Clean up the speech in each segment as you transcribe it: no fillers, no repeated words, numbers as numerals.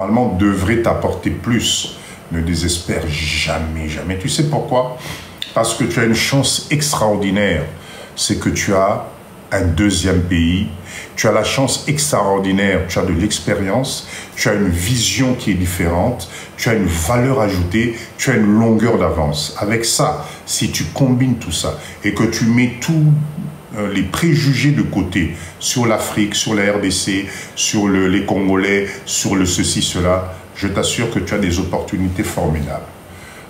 normalement devrait t'apporter plus. Ne désespère jamais, jamais. Tu sais pourquoi? Parce que tu as une chance extraordinaire. C'est que tu as un deuxième pays. Tu as la chance extraordinaire. Tu as de l'expérience. Tu as une vision qui est différente. Tu as une valeur ajoutée. Tu as une longueur d'avance. Avec ça, si tu combines tout ça et que tu mets tous les préjugés de côté sur l'Afrique, sur la RDC, sur les Congolais, sur le ceci, cela, je t'assure que tu as des opportunités formidables.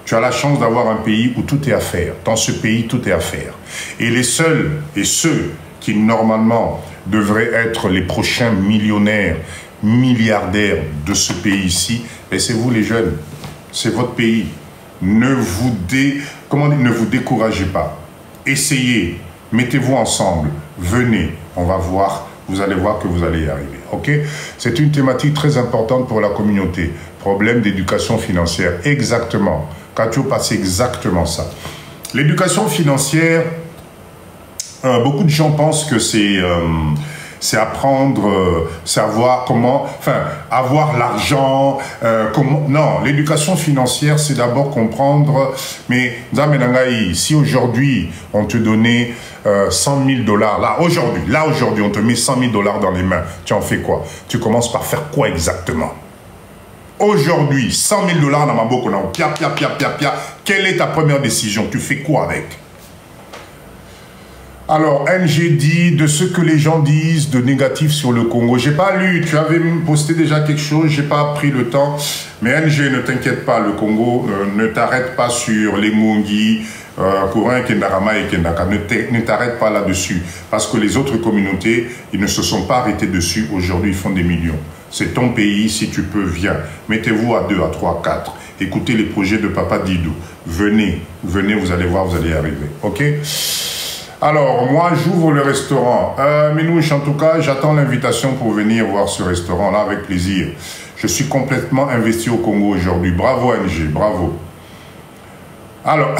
Tu as la chance d'avoir un pays où tout est à faire. Dans ce pays, tout est à faire. Et les seuls et ceux qui, normalement, devraient être les prochains millionnaires, milliardaires de ce pays-ci, c'est vous les jeunes. C'est votre pays. Ne vous découragez pas. Essayez. Mettez-vous ensemble. Venez. On va voir. Vous allez voir que vous allez y arriver. Ok? C'est une thématique très importante pour la communauté. Problème d'éducation financière. Exactement. Katio, c'est exactement ça. L'éducation financière, beaucoup de gens pensent que c'est apprendre, savoir comment, enfin, avoir l'argent, non, l'éducation financière, c'est d'abord comprendre, mais, si aujourd'hui, on te donnait 100 000 $, là, aujourd'hui, on te met 100 000 $ dans les mains, tu en fais quoi? Tu commences par faire quoi exactement? Aujourd'hui, 100 000 $ dans ma bouche, quelle est ta première décision? Tu fais quoi avec? Alors, NG dit de ce que les gens disent de négatif sur le Congo. J'ai pas lu, tu avais posté déjà quelque chose, j'ai pas pris le temps. Mais NG, ne t'inquiète pas, le Congo, ne t'arrête pas sur les Mungi, Kourin, Kendarama et Kendaka. Ne t'arrête pas là-dessus. Parce que les autres communautés, ils ne se sont pas arrêtés dessus. Aujourd'hui, ils font des millions. C'est ton pays, si tu peux, viens. Mettez-vous à 2, à 3, 4. Écoutez les projets de Papa Didou. Venez, venez, vous allez voir, vous allez y arriver. OK? Alors, moi, j'ouvre le restaurant. Minouche, en tout cas, j'attends l'invitation pour venir voir ce restaurant-là avec plaisir. Je suis complètement investi au Congo aujourd'hui. Bravo, NG, bravo. Alors,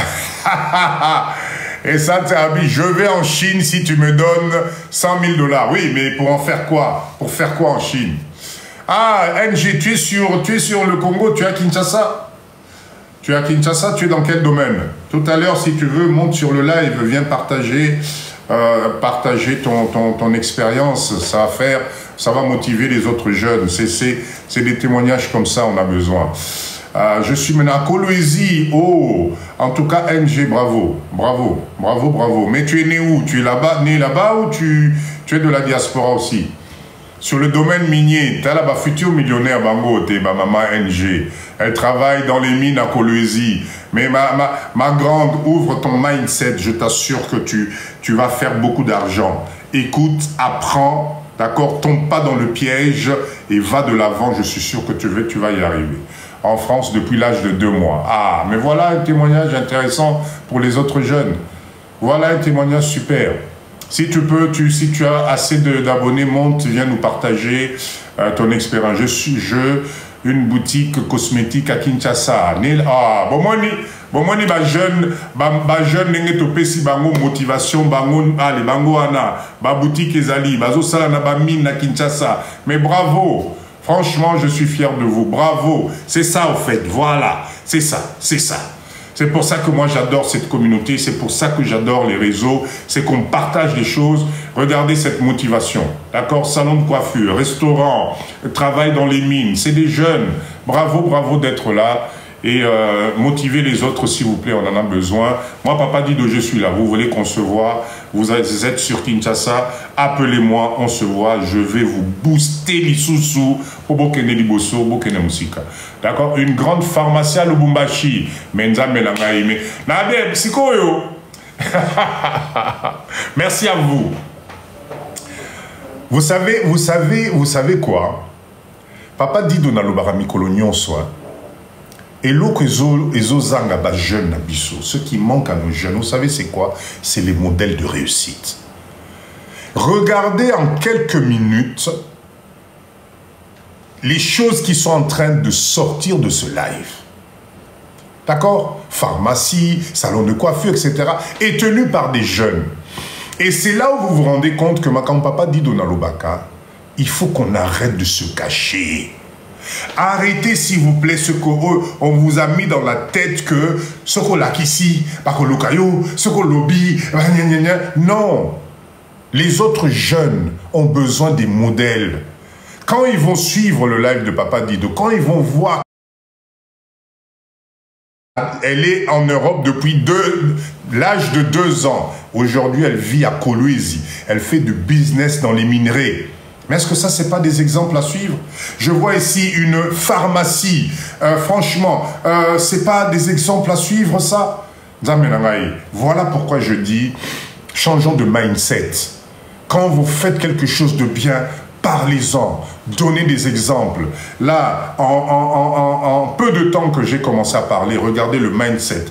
et ça, je vais en Chine si tu me donnes 100 000 $. Oui, mais pour en faire quoi? Pour faire quoi en Chine? Ah, NG, tu es sur le Congo, tu es à Kinshasa? Tu es à Kinshasa, tu es dans quel domaine? Tout à l'heure, si tu veux, monte sur le live, viens partager, ton expérience. Ça va motiver les autres jeunes. C'est des témoignages comme ça, on a besoin. Je suis maintenant à Kolwezi. Oh, en tout cas, NG, bravo, bravo, bravo, bravo. Mais tu es né où? Tu es là-bas, né là-bas ou tu es de la diaspora aussi? Sur le domaine minier, tu as là-bas futur millionnaire Bango, t'es ma maman NG. Elle travaille dans les mines à Kolwezi. Mais ma grande, ouvre ton mindset. Je t'assure que tu vas faire beaucoup d'argent. Écoute, apprends, d'accord? Tombe pas dans le piège et va de l'avant. Je suis sûr que tu vas y arriver. En France, depuis l'âge de 2 mois. Ah, mais voilà un témoignage intéressant pour les autres jeunes. Voilà un témoignage super. Si tu peux, si tu as assez d'abonnés, monte, viens nous partager ton expérience. Une boutique cosmétique à Kinshasa. Ah, bon, moi, ni jeune, n'engé topé si bango motivation, bango, allez, bango ana, boutique ezali, bazo sala na mine à Kinshasa. Mais bravo! Franchement, je suis fier de vous. Bravo! C'est ça, au fait. Voilà. C'est ça. C'est ça. C'est pour ça que moi j'adore cette communauté, c'est pour ça que j'adore les réseaux, c'est qu'on partage des choses. Regardez cette motivation, d'accord? Salon de coiffure, restaurant, travail dans les mines, c'est des jeunes. Bravo, bravo d'être là et motivez les autres s'il vous plaît, on en a besoin. Moi, Papa Didou, je suis là, vous voulez qu'on se voit, vous êtes sur Kinshasa, appelez-moi, on se voit, je vais vous booster les sous-sous pour Bokene Liboso, Bokene Musika. D'accord? Une grande pharmacie à Lubumbashi. Menza Melangaïme. Nade, Psikoyo. Merci à vous. Vous savez quoi? Papa Didou na lobara mikolo nyonso. Et l'autre zanga ba jeune na biso. Ce qui manque à nos jeunes, vous savez c'est quoi? C'est les modèles de réussite. Regardez en quelques minutes les choses qui sont en train de sortir de ce live. D'accord? Pharmacie, salon de coiffure, etc. est tenu par des jeunes. Et c'est là où vous vous rendez compte que quand Papa dit Donalobaka, il faut qu'on arrête de se cacher. Arrêtez, s'il vous plaît, ce qu'on vous a mis dans la tête que ce qu'on l'a ici, pas qu'on l'ocayo, ce qu'on lobby, non. Les autres jeunes ont besoin des modèles. Quand ils vont suivre le live de Papa Dido, quand ils vont voir, elle est en Europe depuis l'âge de 2 ans. Aujourd'hui, elle vit à Kolwezi. Elle fait du business dans les minerais. Mais est-ce que ça, ce n'est pas des exemples à suivre? Je vois ici une pharmacie. Franchement, ce n'est pas des exemples à suivre, ça? Voilà pourquoi je dis, changeons de mindset. Quand vous faites quelque chose de bien, parlez-en, donnez des exemples. Là, en peu de temps que j'ai commencé à parler, regardez le mindset.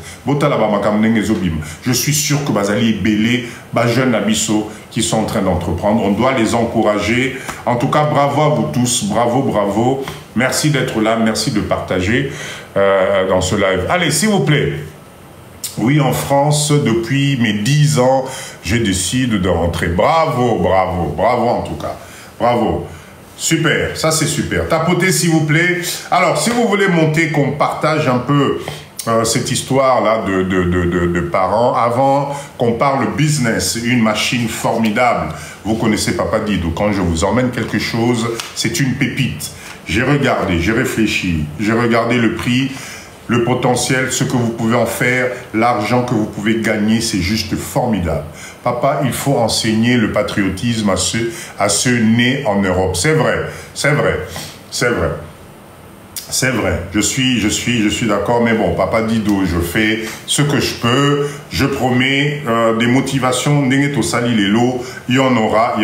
Je suis sûr que Bazali et Bélé, jeunes Abisso, qui sont en train d'entreprendre, on doit les encourager. En tout cas, bravo à vous tous, bravo, bravo. Merci d'être là, merci de partager dans ce live. Allez, s'il vous plaît. Oui, en France, depuis mes 10 ans, je décide de rentrer. Bravo, bravo, bravo en tout cas. Bravo. Super, ça c'est super. Tapotez s'il vous plaît. Alors, si vous voulez monter, qu'on partage un peu cette histoire-là de parents, avant qu'on parle business, une machine formidable. Vous connaissez Papa Dido. Quand je vous emmène quelque chose, c'est une pépite. J'ai regardé, j'ai réfléchi, j'ai regardé le prix, le potentiel, ce que vous pouvez en faire, l'argent que vous pouvez gagner, c'est juste formidable. Papa, il faut enseigner le patriotisme à ceux nés en Europe. C'est vrai, c'est vrai, c'est vrai. C'est vrai, je suis d'accord, mais bon, Papa Dido, je fais ce que je peux, je promets des motivations, il y en aura,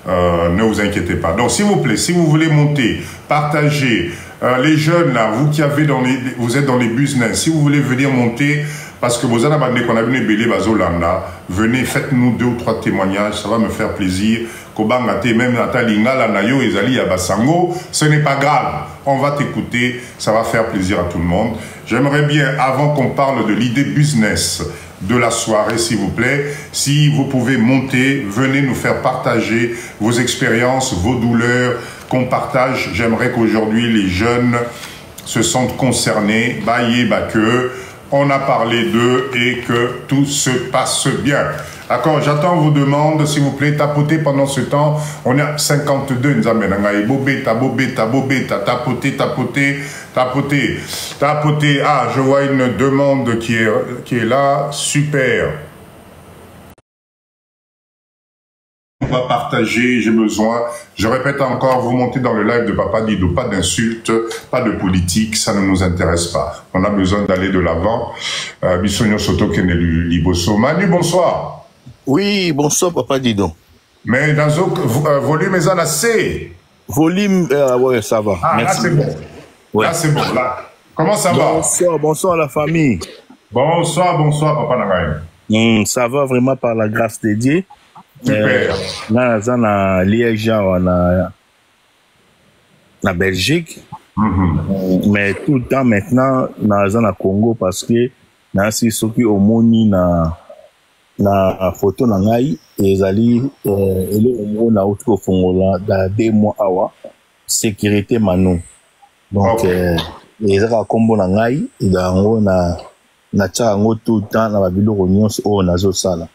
ne vous inquiétez pas. Donc, s'il vous plaît, si vous voulez monter, partagez, les jeunes là, vous qui avez vous êtes dans les business, si vous voulez venir monter, parce que vous avez qu'on a venu Bélé Bazolanda, venez, faites-nous 2 ou 3 témoignages, ça va me faire plaisir. Même ce n'est pas grave, on va t'écouter, ça va faire plaisir à tout le monde. J'aimerais bien, avant qu'on parle de l'idée business de la soirée, s'il vous plaît, si vous pouvez monter, venez nous faire partager vos expériences, vos douleurs, qu'on partage. J'aimerais qu'aujourd'hui les jeunes se sentent concernés, que on a parlé d'eux et que tout se passe bien. D'accord, j'attends vos demandes, s'il vous plaît, tapotez pendant ce temps. On est à 52, tapotez. Ah, je vois une demande qui est là, super. On va partager, j'ai besoin. Je répète encore, vous montez dans le live de Papa Dido, pas d'insultes, pas de politique, ça ne nous intéresse pas. On a besoin d'aller de l'avant. Bissonio Soto Kenelu Liboso. Manu, bonsoir. Oui, bonsoir Papa Dido. Mais dans un volume, ils en a C. Volume, ouais, ça va. Ah, merci. Là c'est bon. Ouais. Là c'est bon. Là. Comment ça va? Bonsoir, bonsoir à la famille. Bonsoir, Papa Nagaï. Ça va vraiment par la grâce de Dieu. Super. Là, on a Liège, on a la Belgique. Mais tout le temps maintenant, on a Congo parce que c'est ceux qui ont moni na photo na ngai ezali ele na autre fongola da 2 mois awa sécurité manu donc ezaka kombo na ngai idango na tsango tout temps na babilo nyonso o nazo sala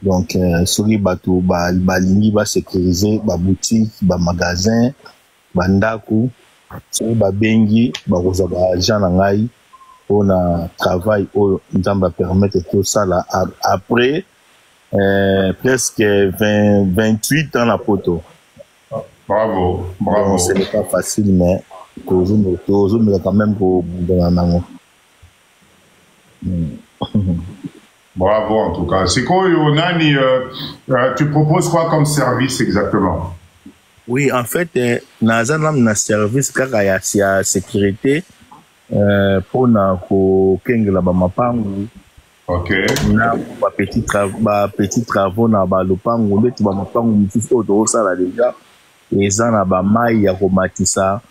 donc soki bato balingi ba sécuriser ba boutique ba magasin ba ndaku soki babengi bakoza ba agent na ngai on a travail au Nzamba permettre tout ça là après presque 28 ans la photo. Bravo. Ce n'est pas facile mais toujours quand même pour donner. Bravo en tout cas. C'est quoi Nani, tu proposes quoi comme service exactement? Oui, en fait na service kaka ya sécurité pour na ko kengela ba mapangu. OK. Na ba petit travaux na ba lopangu ndetu ba mapangu mutisi oto sala déjà eza na ba mai ya komatisa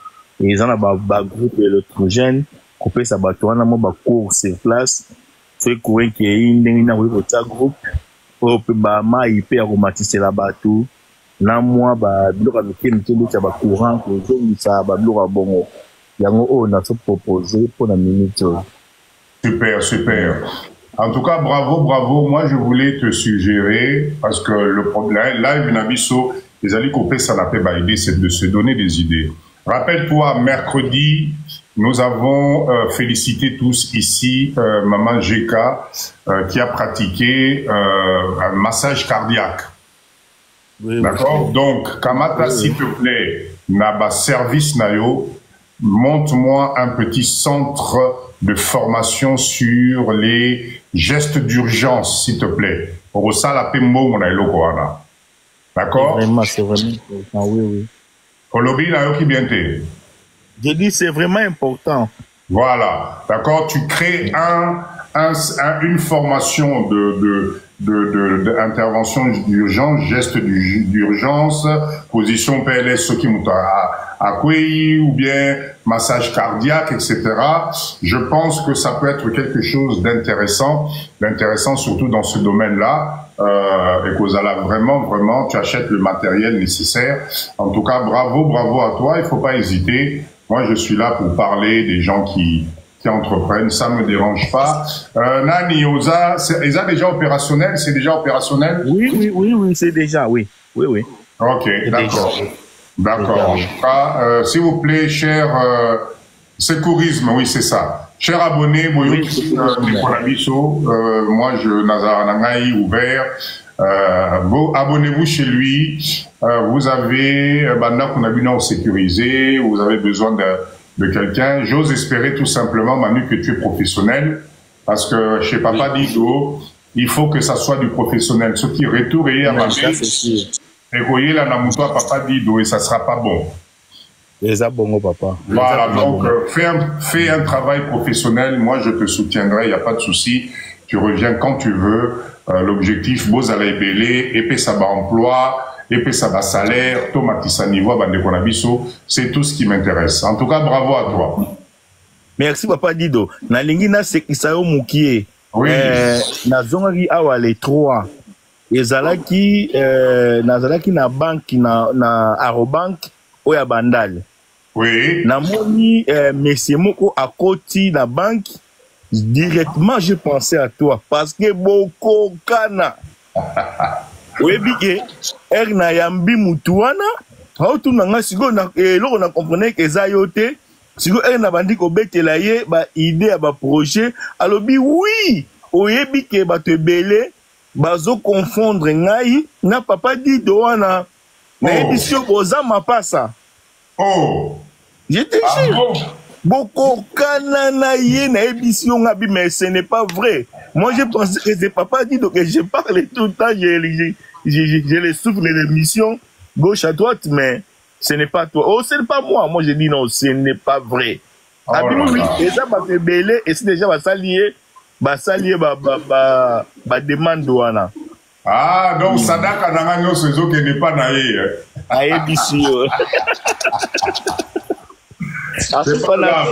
eza na ba groupe électrogène couper sa bato wana mo ba cours sur place fait courant qui est ndenge na ko ta groupe pour ba mai pe ya komatisa la bato na moi ba biloko mike mike beta ba courant ko zongisa ba biloko bongo yango on a proposé pour la minute. Super, super. En tout cas, bravo, bravo. Moi, je voulais te suggérer, parce que le problème, là, les alliés coupés, ça n'a pas idée, c'est de se donner des idées. Rappelle-toi, mercredi, nous avons félicité tous ici Maman GK qui a pratiqué un massage cardiaque. Oui, d'accord? Oui. Donc, Kamata, oui, s'il te plaît, Naba Service Nayo, montre-moi un petit centre de formation sur les gestes d'urgence, s'il te plaît. Pour ça, la PMO, on a d'accord? C'est vraiment important, oui, oui. Olobi, là, qui bien t'es. Je dis, c'est vraiment important. Voilà, d'accord? Tu crées une formation d'intervention d'urgence, gestes d'urgence, position PLS, ce qui accueilli ou bien massage cardiaque, etc. Je pense que ça peut être quelque chose d'intéressant surtout dans ce domaine-là, et que vous allez vraiment, tu achètes le matériel nécessaire. En tout cas, bravo à toi, il faut pas hésiter. Moi, je suis là pour parler des gens qui entreprennent, ça me dérange pas. Nani, Oza, c'est déjà opérationnel? C'est déjà opérationnel? Oui, c'est déjà, oui. Ok, d'accord. S'il vous plaît, cher secourisme, oui, c'est ça. Cher abonné, moi, je Nazar ouvert. Abonnez-vous chez lui. Vous avez sécurisé, vous avez besoin de quelqu'un. J'ose espérer tout simplement, Manu, que tu es professionnel, parce que chez Papa Dido, il faut que ça soit du professionnel. Ce qui retourne à ma vie, et voyez là, Papa Dido, et ça sera pas bon. Déjà bon, papa. Voilà, donc fais un travail professionnel. Moi, je te soutiendrai, il n'y a pas de souci. Tu reviens quand tu veux. L'objectif, beaux à belé, épée ça va emploi, épée ça va salaire, tomatissa niveau, c'est tout ce qui m'intéresse. En tout cas, bravo à toi. Merci, papa Dido. Na lingina sekisao mukie. Oui. Na zongari awa les trois. Ezalaki na banque na Arobank oya bandal. Oui. Na moni monsieur moko akoti na banque. Directement, je pensais à toi parce que beaucoup kana. Oui, bien, erna yambi mutuana. How tu n'as sigo na l'on a compris que zayote. Sigo erna bandi ko bete la ye ba idée ba projet. Alors bi oui, oyebi ke ba te belé, bazo confondre ngai na papa dit doana. Na édition boza ma passa. Oh. J'étais Boko kanana ye na édition ngabi, mais ce n'est pas vrai. Moi je pensais que c'est papa dit donc je parle tout le temps, je les souffle l'émission gauche à droite, mais ce n'est pas toi. Oh, ce n'est pas moi. Moi je dis non, ce n'est pas vrai. Oh et ça va te belé et c'est déjà va s'allier ba demande douana. Ah donc sadaka nanga nyoso ezo ke n'est pas na ye. A édition. C'est pas la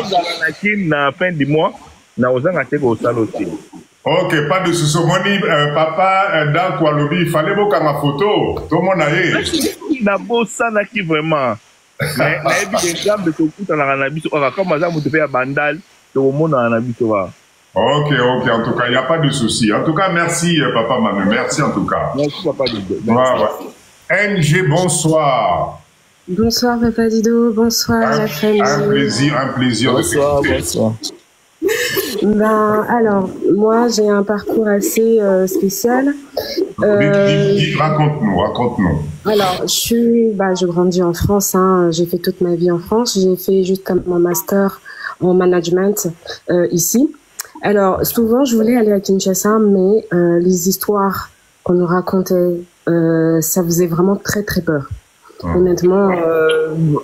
fin du mois, na ozanga teko osalo aussi. Ok, pas de souci. Moni, papa, dans Kualobi, il fallait beaucoup ma photo. Tout le monde a eu. Na bossa na qui vraiment. Mais na ebi des grammes de tokuta na ranabiso. Comme ça, vous devez à bandal, tout le monde a ranabiso. Ok, en tout cas, il n'y a pas de souci. En tout cas, merci, papa Manu. Merci en tout cas. Merci, papa Dido. NG, bonsoir. Bonsoir Papa Dido, bonsoir la famille. Un plaisir bonsoir, de bonsoir. Ben, alors, moi j'ai un parcours assez spécial. Raconte-nous. Alors, je grandis en France, hein, j'ai fait toute ma vie en France, j'ai fait jusqu'à mon master en management ici. Alors, souvent je voulais aller à Kinshasa, mais les histoires qu'on nous racontait, ça faisait vraiment très très peur. Honnêtement,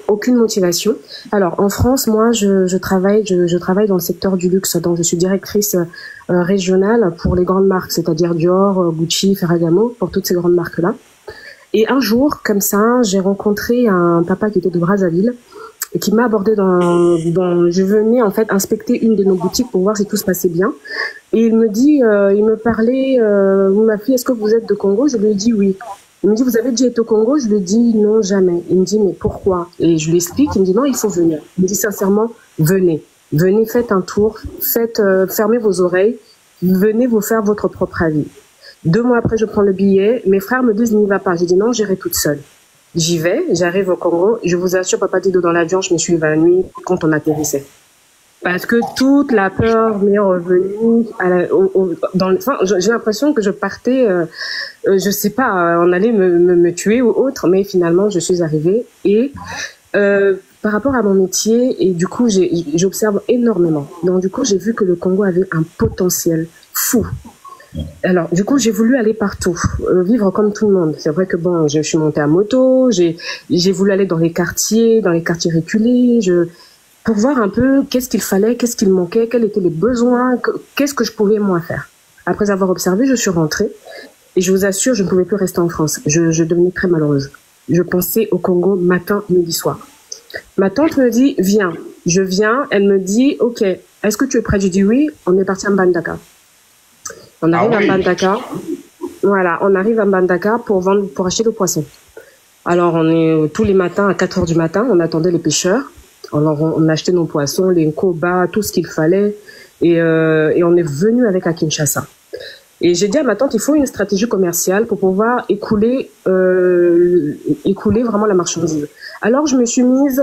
aucune motivation. Alors en France, moi, je travaille dans le secteur du luxe, donc je suis directrice régionale pour les grandes marques, c'est-à-dire Dior, Gucci, Ferragamo, pour toutes ces grandes marques-là. Et un jour, comme ça, j'ai rencontré un papa qui était de Brazzaville et qui m'a abordé je venais en fait inspecter une de nos boutiques pour voir si tout se passait bien. Et il me dit, il me parlait, ma fille, est-ce que vous êtes de Congo? Je lui ai dit oui. Il me dit, vous avez déjà été au Congo? Je lui dis, non, jamais. Il me dit, mais pourquoi? Et je lui explique, il me dit, non, il faut venir. Il me dit, sincèrement, venez. Venez, faites un tour, fermez vos oreilles, venez vous faire votre propre avis. 2 mois après, je prends le billet. Mes frères me disent, n'y va pas. J'ai dit, non, j'irai toute seule. J'y vais, j'arrive au Congo. Je vous assure, Papa Dido, dans l'avion, je me suis évanouie quand on atterrissait. Parce que toute la peur m'est revenue. J'ai l'impression que je partais, je sais pas, on allait me tuer ou autre, mais finalement, je suis arrivée. Et par rapport à mon métier, et du coup, j'observe énormément. Donc, du coup, j'ai vu que le Congo avait un potentiel fou. Alors, du coup, j'ai voulu aller partout, vivre comme tout le monde. C'est vrai que bon, je suis montée à moto, j'ai voulu aller dans les quartiers reculés, pour voir un peu qu'est-ce qu'il fallait, qu'est-ce qu'il manquait, quels étaient les besoins, qu'est-ce que je pouvais moi faire. Après avoir observé, je suis rentrée et je vous assure, je ne pouvais plus rester en France. Je devenais très malheureuse. Je pensais au Congo matin, midi, soir. Ma tante me dit, viens. Je viens, elle me dit, ok, est-ce que tu es prêt? Je dis oui, on est parti à Mbandaka. On arrive à Mbandaka. Voilà, on arrive à Mbandaka pour acheter le poisson. Alors, on est tous les matins à 4 heures du matin, on attendait les pêcheurs. Alors, on achetait nos poissons, les koba, tout ce qu'il fallait. Et on est venu avec à Kinshasa. Et j'ai dit à ma tante, il faut une stratégie commerciale pour pouvoir écouler vraiment la marchandise. Alors, je me suis mise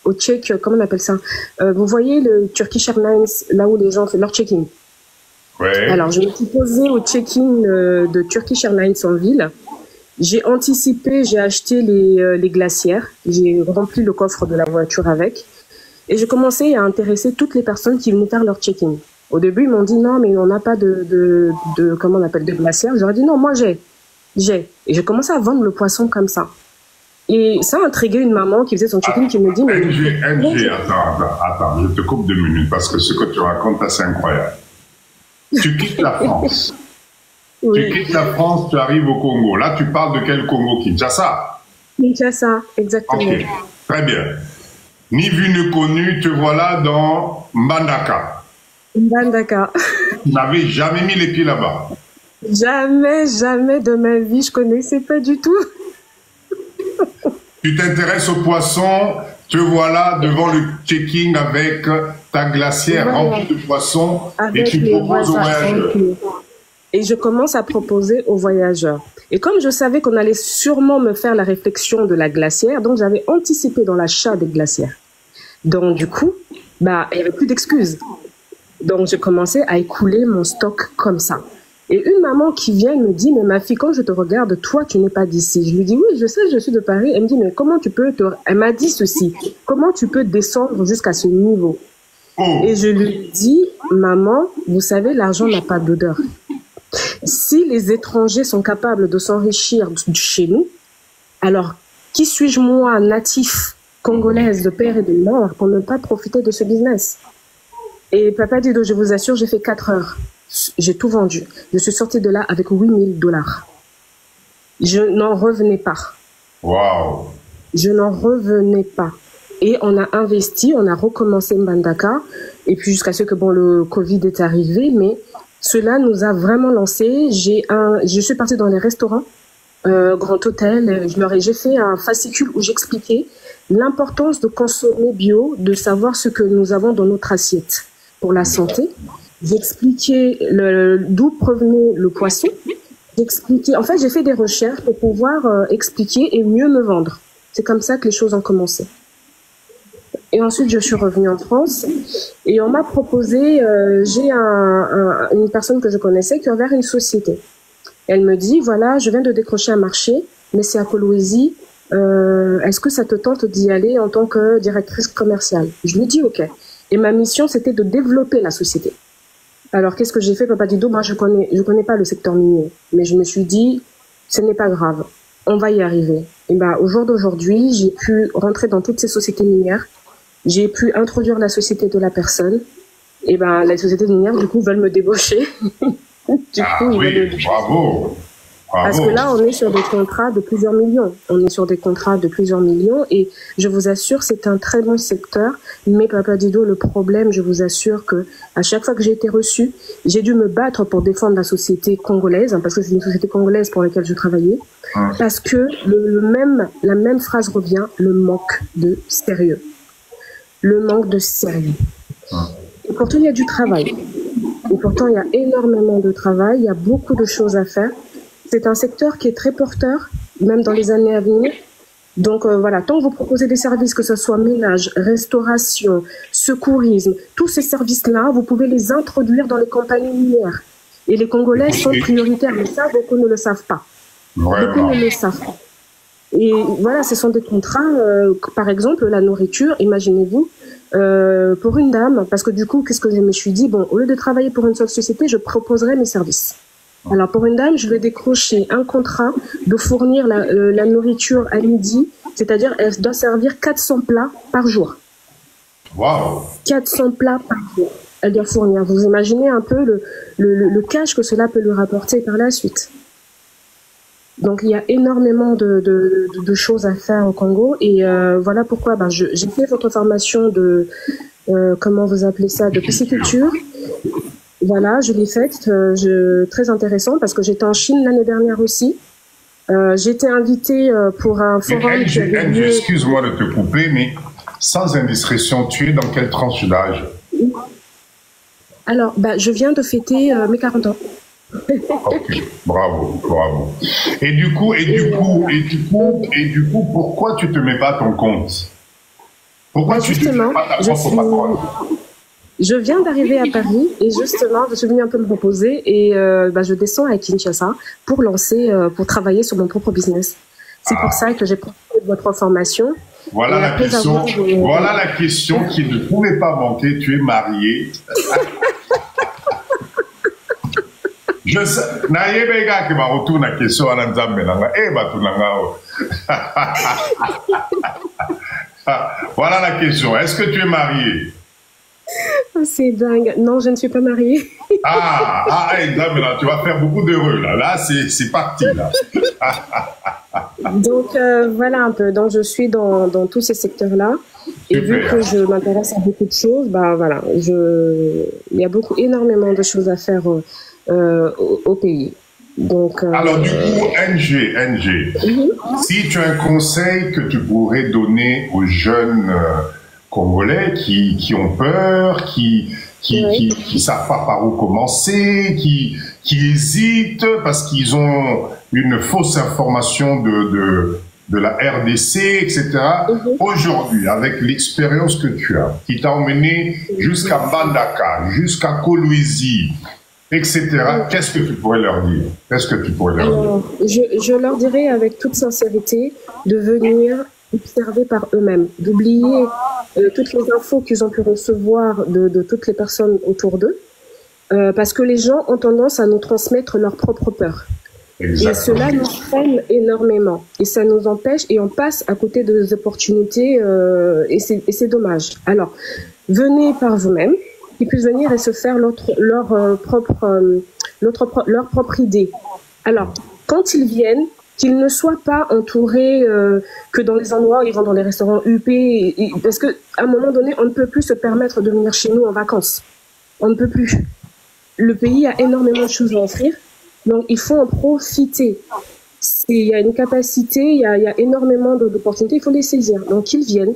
au check, comment on appelle ça? Vous voyez le Turkish Airlines, là où les gens font leur check-in. Ouais. Alors, je me suis posée au check-in de Turkish Airlines en ville. J'ai anticipé, j'ai acheté les glacières. J'ai rempli le coffre de la voiture avec. Et j'ai commencé à intéresser toutes les personnes qui venaient faire leur check-in. Au début, ils m'ont dit non, mais on n'a pas de comment on appelle, de glacières. J'aurais dit non, moi j'ai. Et j'ai commencé à vendre le poisson comme ça. Et ça a intrigué une maman qui faisait son check-in qui me dit mais... Attends, je te coupe 2 minutes parce que ce que tu racontes, c'est incroyable. Tu quittes la France. Oui. Tu quittes la France, tu arrives au Congo. Là, tu parles de quel Congo? Kinshasa? Kinshasa, exactement. Ok, très bien. Ni vu ni connu, te voilà dans Mbandaka. Mbandaka. Tu n'avais jamais mis les pieds là-bas? Jamais, jamais de ma vie, je connaissais pas du tout. Tu t'intéresses aux poissons, te voilà devant le check-in avec ta glacière remplie de poissons et tu proposes aux voyageurs. Et je commence à proposer aux voyageurs. Et comme je savais qu'on allait sûrement me faire la réflexion de la glacière, donc j'avais anticipé dans l'achat des glacières. Donc du coup, il n'y avait plus d'excuses. Donc je commençais à écouler mon stock comme ça. Et une maman qui vient me dit, mais ma fille, quand je te regarde, toi, tu n'es pas d'ici. Je lui dis, oui, je sais, je suis de Paris. Elle me dit, mais comment tu peux Elle m'a dit ceci, comment tu peux descendre jusqu'à ce niveau? Et je lui dis, maman, vous savez, l'argent n'a pas d'odeur. Si les étrangers sont capables de s'enrichir chez nous, alors qui suis-je moi, natif, congolaise de père et de mère, pour ne pas profiter de ce business? Et Papa Dido, je vous assure, j'ai fait 4 heures. J'ai tout vendu. Je suis sortie de là avec $8000. Je n'en revenais pas. Waouh! Je n'en revenais pas. Et on a investi, on a recommencé Mbandaka. Et puis jusqu'à ce que le Covid est arrivé, mais cela nous a vraiment lancé. Je suis partie dans les restaurants, Grand Hôtel. J'ai fait un fascicule où j'expliquais l'importance de consommer bio, de savoir ce que nous avons dans notre assiette pour la santé. J'expliquais d'où provenait le poisson. En fait, j'ai fait des recherches pour pouvoir expliquer et mieux me vendre. C'est comme ça que les choses ont commencé. Et ensuite, je suis revenue en France et on m'a proposé, j'ai une personne que je connaissais qui a ouvert une société. Elle me dit, voilà, je viens de décrocher un marché, mais c'est à Kolwezi. Est-ce que ça te tente d'y aller en tant que directrice commerciale? Je lui dis, ok. Et ma mission, c'était de développer la société. Alors, qu'est-ce que j'ai fait, Papa Dido? Moi, je connais pas le secteur minier, mais je me suis dit, ce n'est pas grave, on va y arriver. Et au jour d'aujourd'hui, j'ai pu rentrer dans toutes ces sociétés minières. J'ai pu introduire la société de la personne. Et les sociétés minières, du coup, veulent me débaucher. Oui, bravo. Parce que là, on est sur des contrats de plusieurs millions. On est sur des contrats de plusieurs millions et je vous assure, c'est un très bon secteur. Mais Papa Dido, le problème, je vous assure que à chaque fois que j'ai été reçue, j'ai dû me battre pour défendre la société congolaise, parce que c'est une société congolaise pour laquelle je travaillais, parce que la même phrase revient, le manque de sérieux. Le manque de sérieux. Et pourtant, il y a du travail. Et pourtant, il y a énormément de travail, il y a beaucoup de choses à faire. C'est un secteur qui est très porteur, même dans les années à venir. Donc voilà, tant que vous proposez des services, que ce soit ménage, restauration, secourisme, tous ces services-là, vous pouvez les introduire dans les compagnies minières. Et les Congolais sont prioritaires, mais ça, beaucoup ne le savent pas. Beaucoup ne le savent pas. Et voilà, ce sont des contrats, par exemple, la nourriture, imaginez-vous, pour une dame, parce que du coup, qu'est-ce que je me suis dit, bon, au lieu de travailler pour une seule société, je proposerai mes services. Alors pour une dame, je vais décrocher un contrat de fournir la nourriture à midi, c'est-à-dire elle doit servir 400 plats par jour. Wow. 400 plats par jour, elle doit fournir. Vous imaginez un peu le cash que cela peut lui rapporter par la suite. Donc il y a énormément de choses à faire au Congo et voilà pourquoi j'ai fait votre formation de, comment vous appelez ça, de pisciculture. Voilà, je l'ai faite, très intéressant parce que j'étais en Chine l'année dernière aussi. J'ai été invitée pour un forum. Excuse-moi de te couper, mais sans indiscrétion, tu es dans quelle tranche d'âge? Alors, je viens de fêter mes 40 ans. Ok, bravo. Et du coup, pourquoi tu te mets pas à ton compte? Pourquoi tu ne fais pas ta propre patronne? Je viens d'arriver à Paris et justement, je suis venue un peu me reposer et je descends à Kinshasa pour travailler sur mon propre business. C'est pour ça que j'ai profité de votre formation. Voilà la question. Voilà la question qui ne pouvait pas manquer. Tu es mariée. Je sais. Naïbega qui m'a retourné la question à l'ensemble. Voilà la question. Est-ce que tu es mariée? C'est dingue. Non, je ne suis pas mariée. Là, tu vas faire beaucoup d'heureux. Là, c'est parti. Là. Donc, voilà un peu. Donc, je suis dans tous ces secteurs-là. Et vu que je m'intéresse à beaucoup de choses, voilà, il y a énormément de choses à faire au pays. Donc, alors, du coup, NG, si tu as un conseil que tu pourrais donner aux jeunes Congolais qui ont peur, qui savent pas par où commencer, qui hésitent parce qu'ils ont une fausse information de la RDC, etc. Aujourd'hui, avec l'expérience que tu as, qui t'a emmené jusqu'à Bandaka, jusqu'à Kolwezi, etc., qu'est-ce que tu pourrais leur dire? Je leur dirais avec toute sincérité de venir observer par eux-mêmes, d'oublier toutes les infos qu'ils ont pu recevoir de toutes les personnes autour d'eux, parce que les gens ont tendance à nous transmettre leur propre peur. Exactement. Et cela nous freine énormément, et ça nous empêche, et on passe à côté des opportunités, et c'est dommage. Alors, venez par vous-même, qu'ils puissent venir et se faire leur propre idée. Alors, quand ils viennent, qu'ils ne soient pas entourés que dans les endroits où ils vont dans les restaurants UP, parce qu'à un moment donné, on ne peut plus se permettre de venir chez nous en vacances. On ne peut plus. Le pays a énormément de choses à offrir, donc il faut en profiter. Il y a une capacité, il y a énormément d'opportunités, il faut les saisir. Donc qu'ils viennent,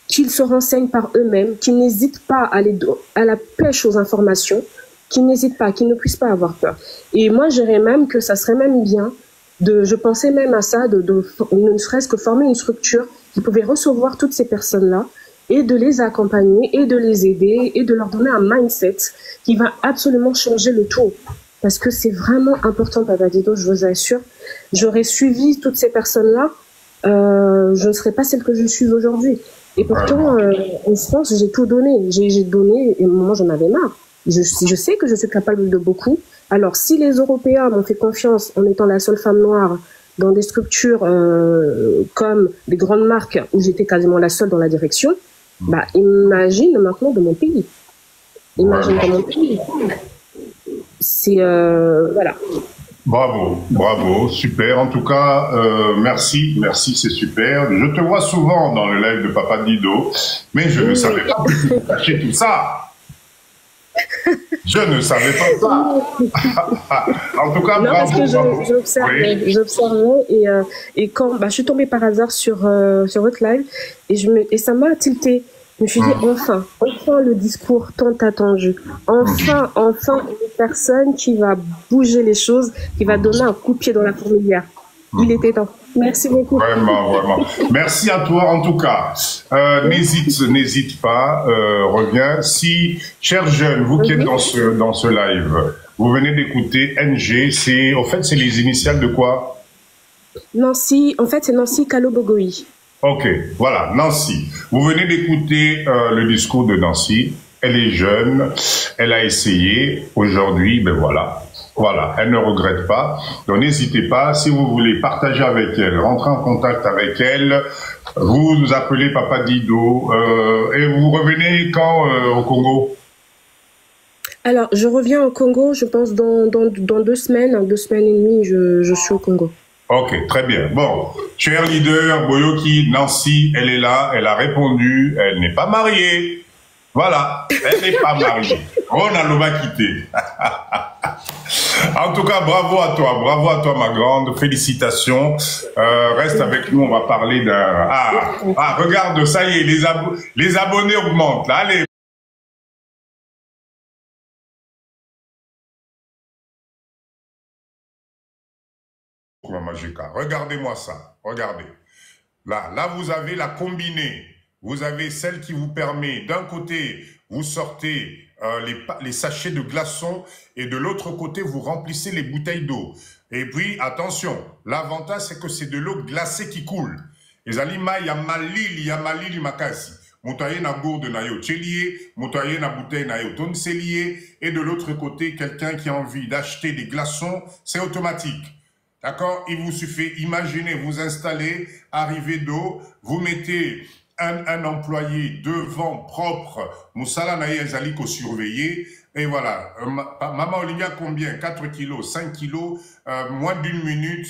qu'ils se renseignent par eux-mêmes, qu'ils n'hésitent pas à aller à la pêche aux informations, qu'ils n'hésitent pas, qu'ils ne puissent pas avoir peur. Et moi, je dirais même que ça serait même bien je pensais même à ça, ne serait-ce que former une structure qui pouvait recevoir toutes ces personnes-là et de les accompagner et de les aider et de leur donner un mindset qui va absolument changer le tout. Parce que c'est vraiment important, Papa Dido, je vous assure. J'aurais suivi toutes ces personnes-là, je ne serais pas celle que je suis aujourd'hui. Et pourtant, en France, j'ai tout donné. J'ai donné, et moi, j'en avais marre. Je sais que je suis capable de beaucoup. Alors, si les Européens m'ont fait confiance en étant la seule femme noire dans des structures comme des grandes marques où j'étais quasiment la seule dans la direction, imagine maintenant de mon pays. Imagine de mon pays. C'est voilà. Bravo, bravo, super. En tout cas, merci, merci, c'est super. Je te vois souvent dans le live de Papa Dido, mais je ne savais pas que tu cachais tout ça. Je ne savais pas ça. En tout cas, non, bravo. Parce que j'observais et quand je suis tombée par hasard sur votre live et ça m'a tilté. Je me suis dit enfin le discours tant attendu, enfin une personne qui va bouger les choses, qui va donner un coup de pied dans la fourmilière. Il était temps. Merci beaucoup. Vraiment, vraiment. Merci à toi en tout cas. N'hésite pas, reviens. Si, chers jeunes, vous qui êtes dans ce live, vous venez d'écouter NG, c'est les initiales de quoi? Nancy, en fait c'est Nancy Kalobogoyi. Ok, voilà, Nancy. Vous venez d'écouter le discours de Nancy. Elle est jeune, elle a essayé. Aujourd'hui, ben voilà. Voilà, elle ne regrette pas. Donc n'hésitez pas, si vous voulez partager avec elle, rentrer en contact avec elle, vous nous appelez Papa Dido. Et vous revenez quand au Congo? Alors, je reviens au Congo, je pense dans 2 semaines, 2 semaines et demie, je suis au Congo. Ok, très bien. Bon, cher leader, Boyoki, Nancy, elle est là, elle a répondu, elle n'est pas mariée. Voilà, elle n'est pas mariée. On a l'homme quitté. En tout cas, bravo à toi ma grande, félicitations. Reste avec nous, on va parler d'un... regarde, ça y est, les abonnés augmentent. Là, allez. Regardez-moi ça, regardez. Là, vous avez la combinée. Vous avez celle qui vous permet, d'un côté, vous sortez les sachets de glaçons et de l'autre côté, vous remplissez les bouteilles d'eau. Et puis, attention, l'avantage, c'est que c'est de l'eau glacée qui coule. Et Zalima, il y a malili makasi. Moutaye na gourde na yo, tchélié, moutaye na bouteille na yo, ton c'est lié. Et de l'autre côté, quelqu'un qui a envie d'acheter des glaçons, c'est automatique. D'accord? Il vous suffit, imaginez, vous installez, arrivée d'eau, vous mettez un employé devant propre, Moussala Naye Zaliko surveillé, et voilà. Maman Olivia, combien? 4 kilos, 5 kilos, moins d'1 minute,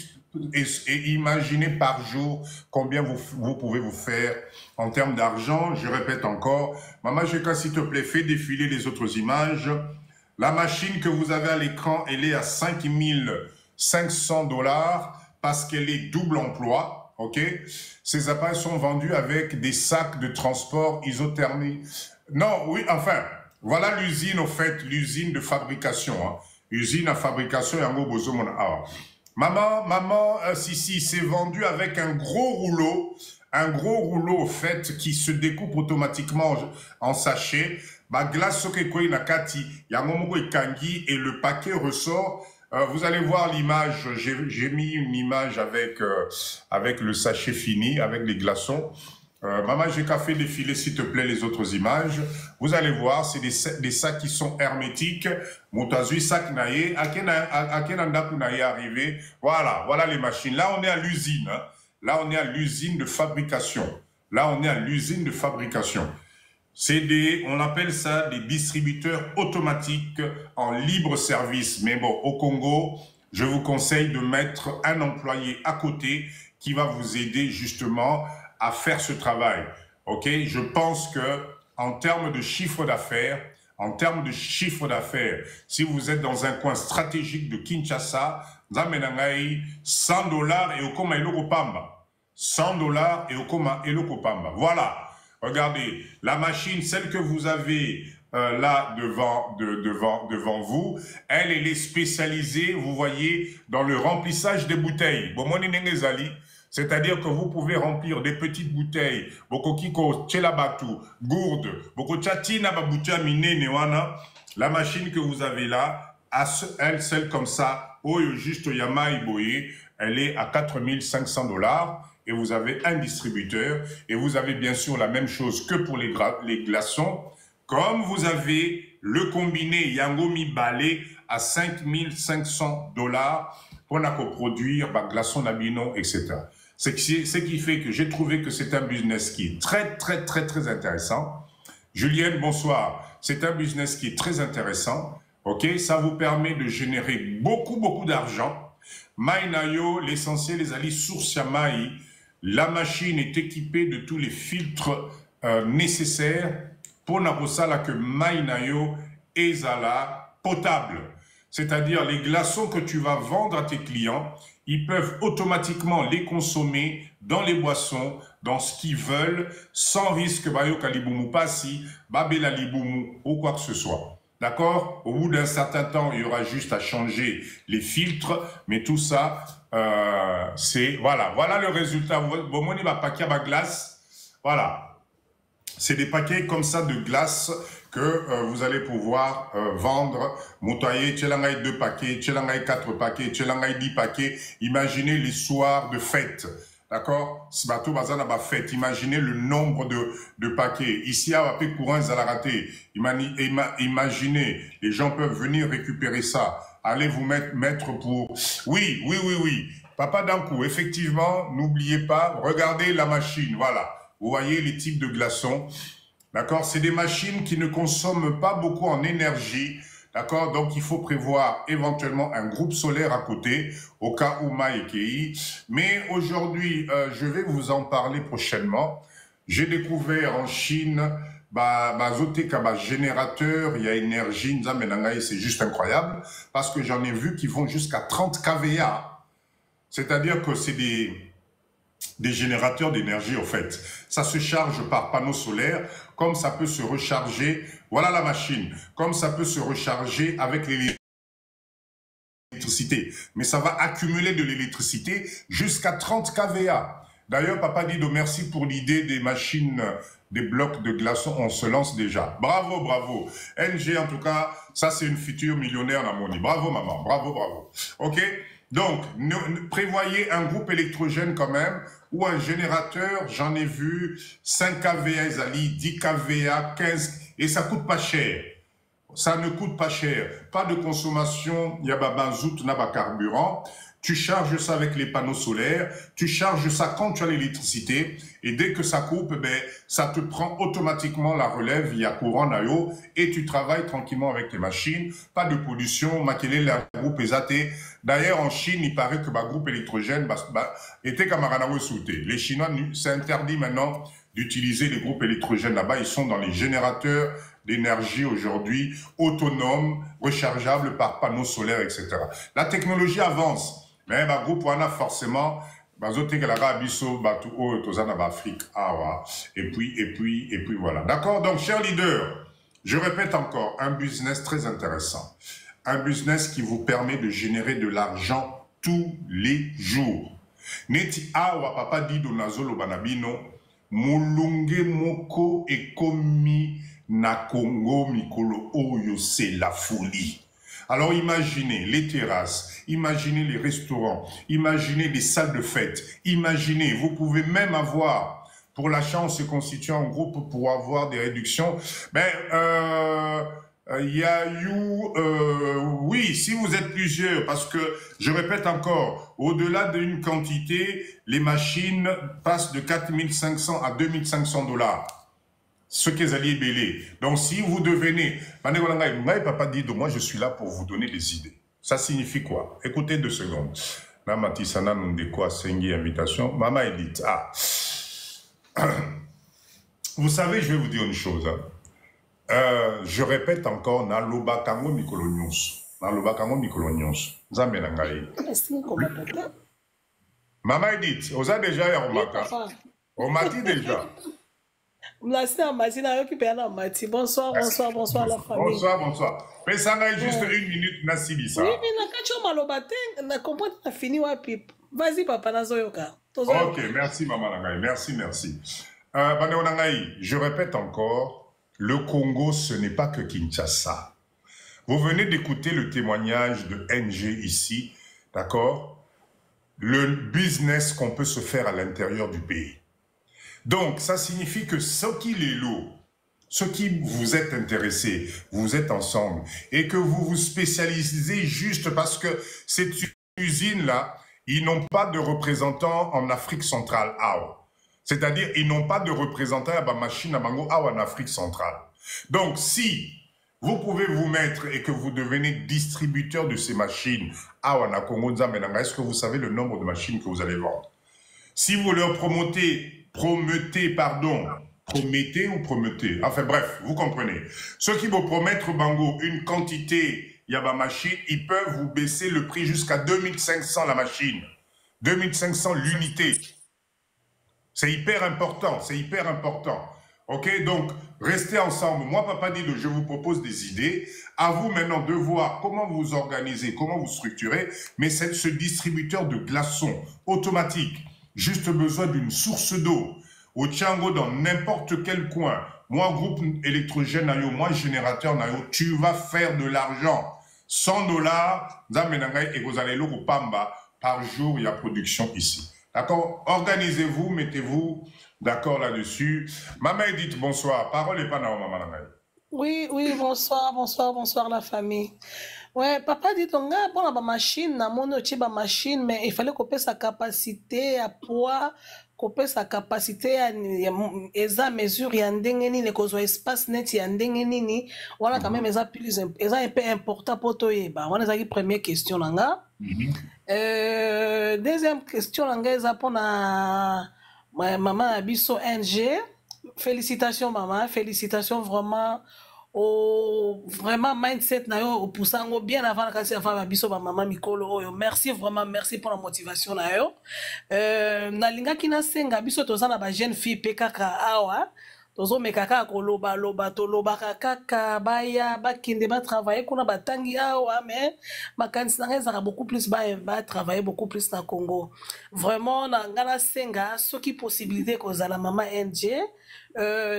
et imaginez par jour combien vous pouvez vous faire en termes d'argent. Je répète encore, Maman Jeka, s'il te plaît, fais défiler les autres images. La machine que vous avez à l'écran, elle est à 5500 $ parce qu'elle est double emploi. Ok, ces appareils sont vendus avec des sacs de transport isothermique. Non, oui, enfin, voilà l'usine, au fait, l'usine de fabrication. Hein. Usine à fabrication, yango bozomona. Maman, si, c'est vendu avec un gros rouleau, au fait, qui se découpe automatiquement en sachet. Ba glace soke nakati, yango moko ikangi et le paquet ressort. Vous allez voir l'image, j'ai mis une image avec le sachet fini, avec les glaçons. Maman, j'ai qu'à faire défiler, s'il te plaît, les autres images. Vous allez voir, c'est des sacs qui sont hermétiques. Moutazui, sac naïe, akenandaku naïe arrivé. Voilà les machines. Là, on est à l'usine. Hein. Là, on est à l'usine de fabrication. On appelle ça des distributeurs automatiques en libre service. Mais bon, au Congo, je vous conseille de mettre un employé à côté qui va vous aider justement à faire ce travail. Ok, je pense que en termes de chiffre d'affaires, si vous êtes dans un coin stratégique de Kinshasa, 100 $ et okoma eloko pamba. 100 $ et okoma eloko pamba. Voilà. Regardez, la machine, celle que vous avez là devant vous, elle est spécialisée, vous voyez, dans le remplissage des bouteilles. C'est-à-dire que vous pouvez remplir des petites bouteilles, bokokiko tchelabatu, gourde, bokochatina babucha minene wana. La machine que vous avez là, celle comme ça, oyo juste yama iboye, elle est à 4500 $ et vous avez un distributeur et vous avez bien sûr la même chose que pour les glaçons. Comme vous avez le combiné Yangomi Balé à 5500 $ pour produire glaçons Nabino, etc. Ce qui fait que j'ai trouvé que c'est un business qui est très intéressant. Julienne, bonsoir. C'est un business qui est très intéressant. Ok, ça vous permet de générer beaucoup d'argent. Maïnayo, l'essentiel les alliés source ya mai. La machine est équipée de tous les filtres nécessaires pour n'abosala que Maïnayo ezala potable. C'est-à-dire les glaçons que tu vas vendre à tes clients, ils peuvent automatiquement les consommer dans les boissons, dans ce qu'ils veulent, sans risque bayo kalibumu passi, babela libumu ou quoi que ce soit. D'accord? Au bout d'un certain temps, il y aura juste à changer les filtres, mais tout ça, c'est, voilà le résultat. Bon, il va paquet à glace. Voilà. C'est des paquets comme ça de glace que vous allez pouvoir vendre. Moutaye, tchelangaï 2 paquets, tchelangaï 4 paquets, tchelangaï 10 paquets. Imaginez les soirs de fête. D'accord? Si bateau bazana ba fête, imaginez le nombre de paquets. Ici, à Wapé Courant, ils allaient rater. Imaginez, les gens peuvent venir récupérer ça. Allez vous mettre pour... Oui. Papa Dankou, effectivement, n'oubliez pas, regardez la machine, voilà. Vous voyez les types de glaçons. D'accord? C'est des machines qui ne consomment pas beaucoup en énergie. D'accord? Donc, il faut prévoir éventuellement un groupe solaire à côté, au cas où Maïkei. Mais aujourd'hui, je vais vous en parler prochainement. J'ai découvert en Chine, générateur, il y a énergie, c'est juste incroyable. Parce que j'en ai vu qui vont jusqu'à 30 kVA. C'est-à-dire que c'est des générateurs d'énergie, en fait. Ça se charge par panneau solaire, comme ça peut se recharger, voilà la machine, comme ça peut se recharger avec l'électricité. Mais ça va accumuler de l'électricité jusqu'à 30 kVA. D'ailleurs, Papa Dido, merci pour l'idée des machines, des blocs de glaçons, on se lance déjà. Bravo. NG, en tout cas, ça c'est une future millionnaire, la Moni. Bravo, maman, bravo. Ok? Donc, prévoyez un groupe électrogène quand même, ou un générateur, j'en ai vu, 5 kVA, Zali, 10 kVA, 15, et ça coûte pas cher. Ça ne coûte pas cher. Pas de consommation, il y a bazout, n'a pas carburant. Tu charges ça avec les panneaux solaires, tu charges ça quand tu as l'électricité, et dès que ça coupe, ça te prend automatiquement la relève, il y a courant nayo, et tu travailles tranquillement avec tes machines, pas de pollution, maquiller la groupe esaté. D'ailleurs, en Chine, il paraît que groupe électrogène, était camaranawe souté. Les Chinois, c'est interdit maintenant d'utiliser les groupes électrogènes là-bas, ils sont dans les générateurs d'énergie aujourd'hui, autonomes, rechargeables par panneaux solaires, etc. La technologie avance. Mais groupe on a forcément et puis voilà. D'accord? Donc, chers leaders, je répète encore, un business très intéressant. Un business qui vous permet de générer de l'argent tous les jours. Neti awa papa Dido nazolo banabino, mulunge moko ekomi na Congo mikolo oyo, c'est la folie. Alors imaginez les terrasses, imaginez les restaurants, imaginez les salles de fête, imaginez, vous pouvez même avoir, pour l'achat, on se constitue en groupe pour avoir des réductions. Il y a oui, si vous êtes plusieurs, parce que, je répète encore, au-delà d'une quantité, les machines passent de 4500 à 2500 $. Ce qu'ils allaient belé. Donc, si vous devenez, papa dit, moi, je suis là pour vous donner des idées. Ça signifie quoi? Écoutez 2 secondes. Namatisana Nundeko Sengi invitation. Mama Edith. Vous savez, je vais vous dire une chose. Je répète encore, Naloba Kango Mikolonyos. Naloba Kango Mikolonyos. Zamenangaï. Mama Edith, vous avez déjà eu on m'a dit déjà. Bonsoir la famille. Bonsoir. Mais ça n'a juste 1 minute, Nassili, ça. Oui, mais na comprendre, na fini wapi. Vas-y, papa, nazoyoka. Ok, merci, maman Nangaï. Merci. Je répète encore, le Congo, ce n'est pas que Kinshasa. Vous venez d'écouter le témoignage de NG ici, d'accord? Le business qu'on peut se faire à l'intérieur du pays. Donc, ça signifie que ce qui est lourd, ce qui vous êtes intéressés, vous êtes ensemble, et que vous vous spécialisez juste parce que cette usine-là, ils n'ont pas de représentants en Afrique centrale. C'est-à-dire, ils n'ont pas de représentants à la machine à Mango en Afrique centrale. Donc, si vous pouvez vous mettre et que vous devenez distributeur de ces machines. Ah, on a Congo Nzamenanga. Est-ce que vous savez le nombre de machines que vous allez vendre? Si vous leur promettez, enfin bref, vous comprenez. Ceux qui vous promettent, Bango, une quantité, il y a ma machine, ils peuvent vous baisser le prix jusqu'à 2500 la machine. 2500 l'unité. C'est hyper important, c'est hyper important. Ok, donc, restez ensemble. Moi, Papa Dido, je vous propose des idées. À vous maintenant de voir comment vous organisez, comment vous structurez. Mais c'est ce distributeur de glaçons automatique. Juste besoin d'une source d'eau. Au Tchango, dans n'importe quel coin. Moi, groupe électrogène, moi, générateur, tu vas faire de l'argent. 100 $, et vous allez le Pamba. Par jour, il y a production ici. D'accord? Organisez-vous, mettez-vous d'accord là-dessus. Maman Edith, bonsoir. Parole est pas dans maman Nangaï. Oui, oui, bonsoir la famille. Ouais, papa dit on a bon la machine, na mono ba machine, mais il fallait couper sa capacité à poids, couper sa capacité à eza mesure ya ndenge nini kozwa espace net ya ndenge nini, voilà quand même eza plus eza un peu important pour toi yeba. On a première question nanga. Deuxième question nanga eza pour na maman Abisso NG. Félicitations maman, félicitations vraiment au vraiment mindset na yo au poussango bien avant kasi avant Abisso ba maman Mikolo oyo. Merci vraiment, merci pour la motivation na yo. Na linga kina senga Abisso toza na ba jeune fille pe kaka awa. Tozo mekaka koloba loba to loba kaka baya bakinde ba travailler kuna batangi awa mais makanisi na ngeza beaucoup plus ba travailler beaucoup plus na Congo. Vraiment na ngana senga soki possibilité kozala mama NJ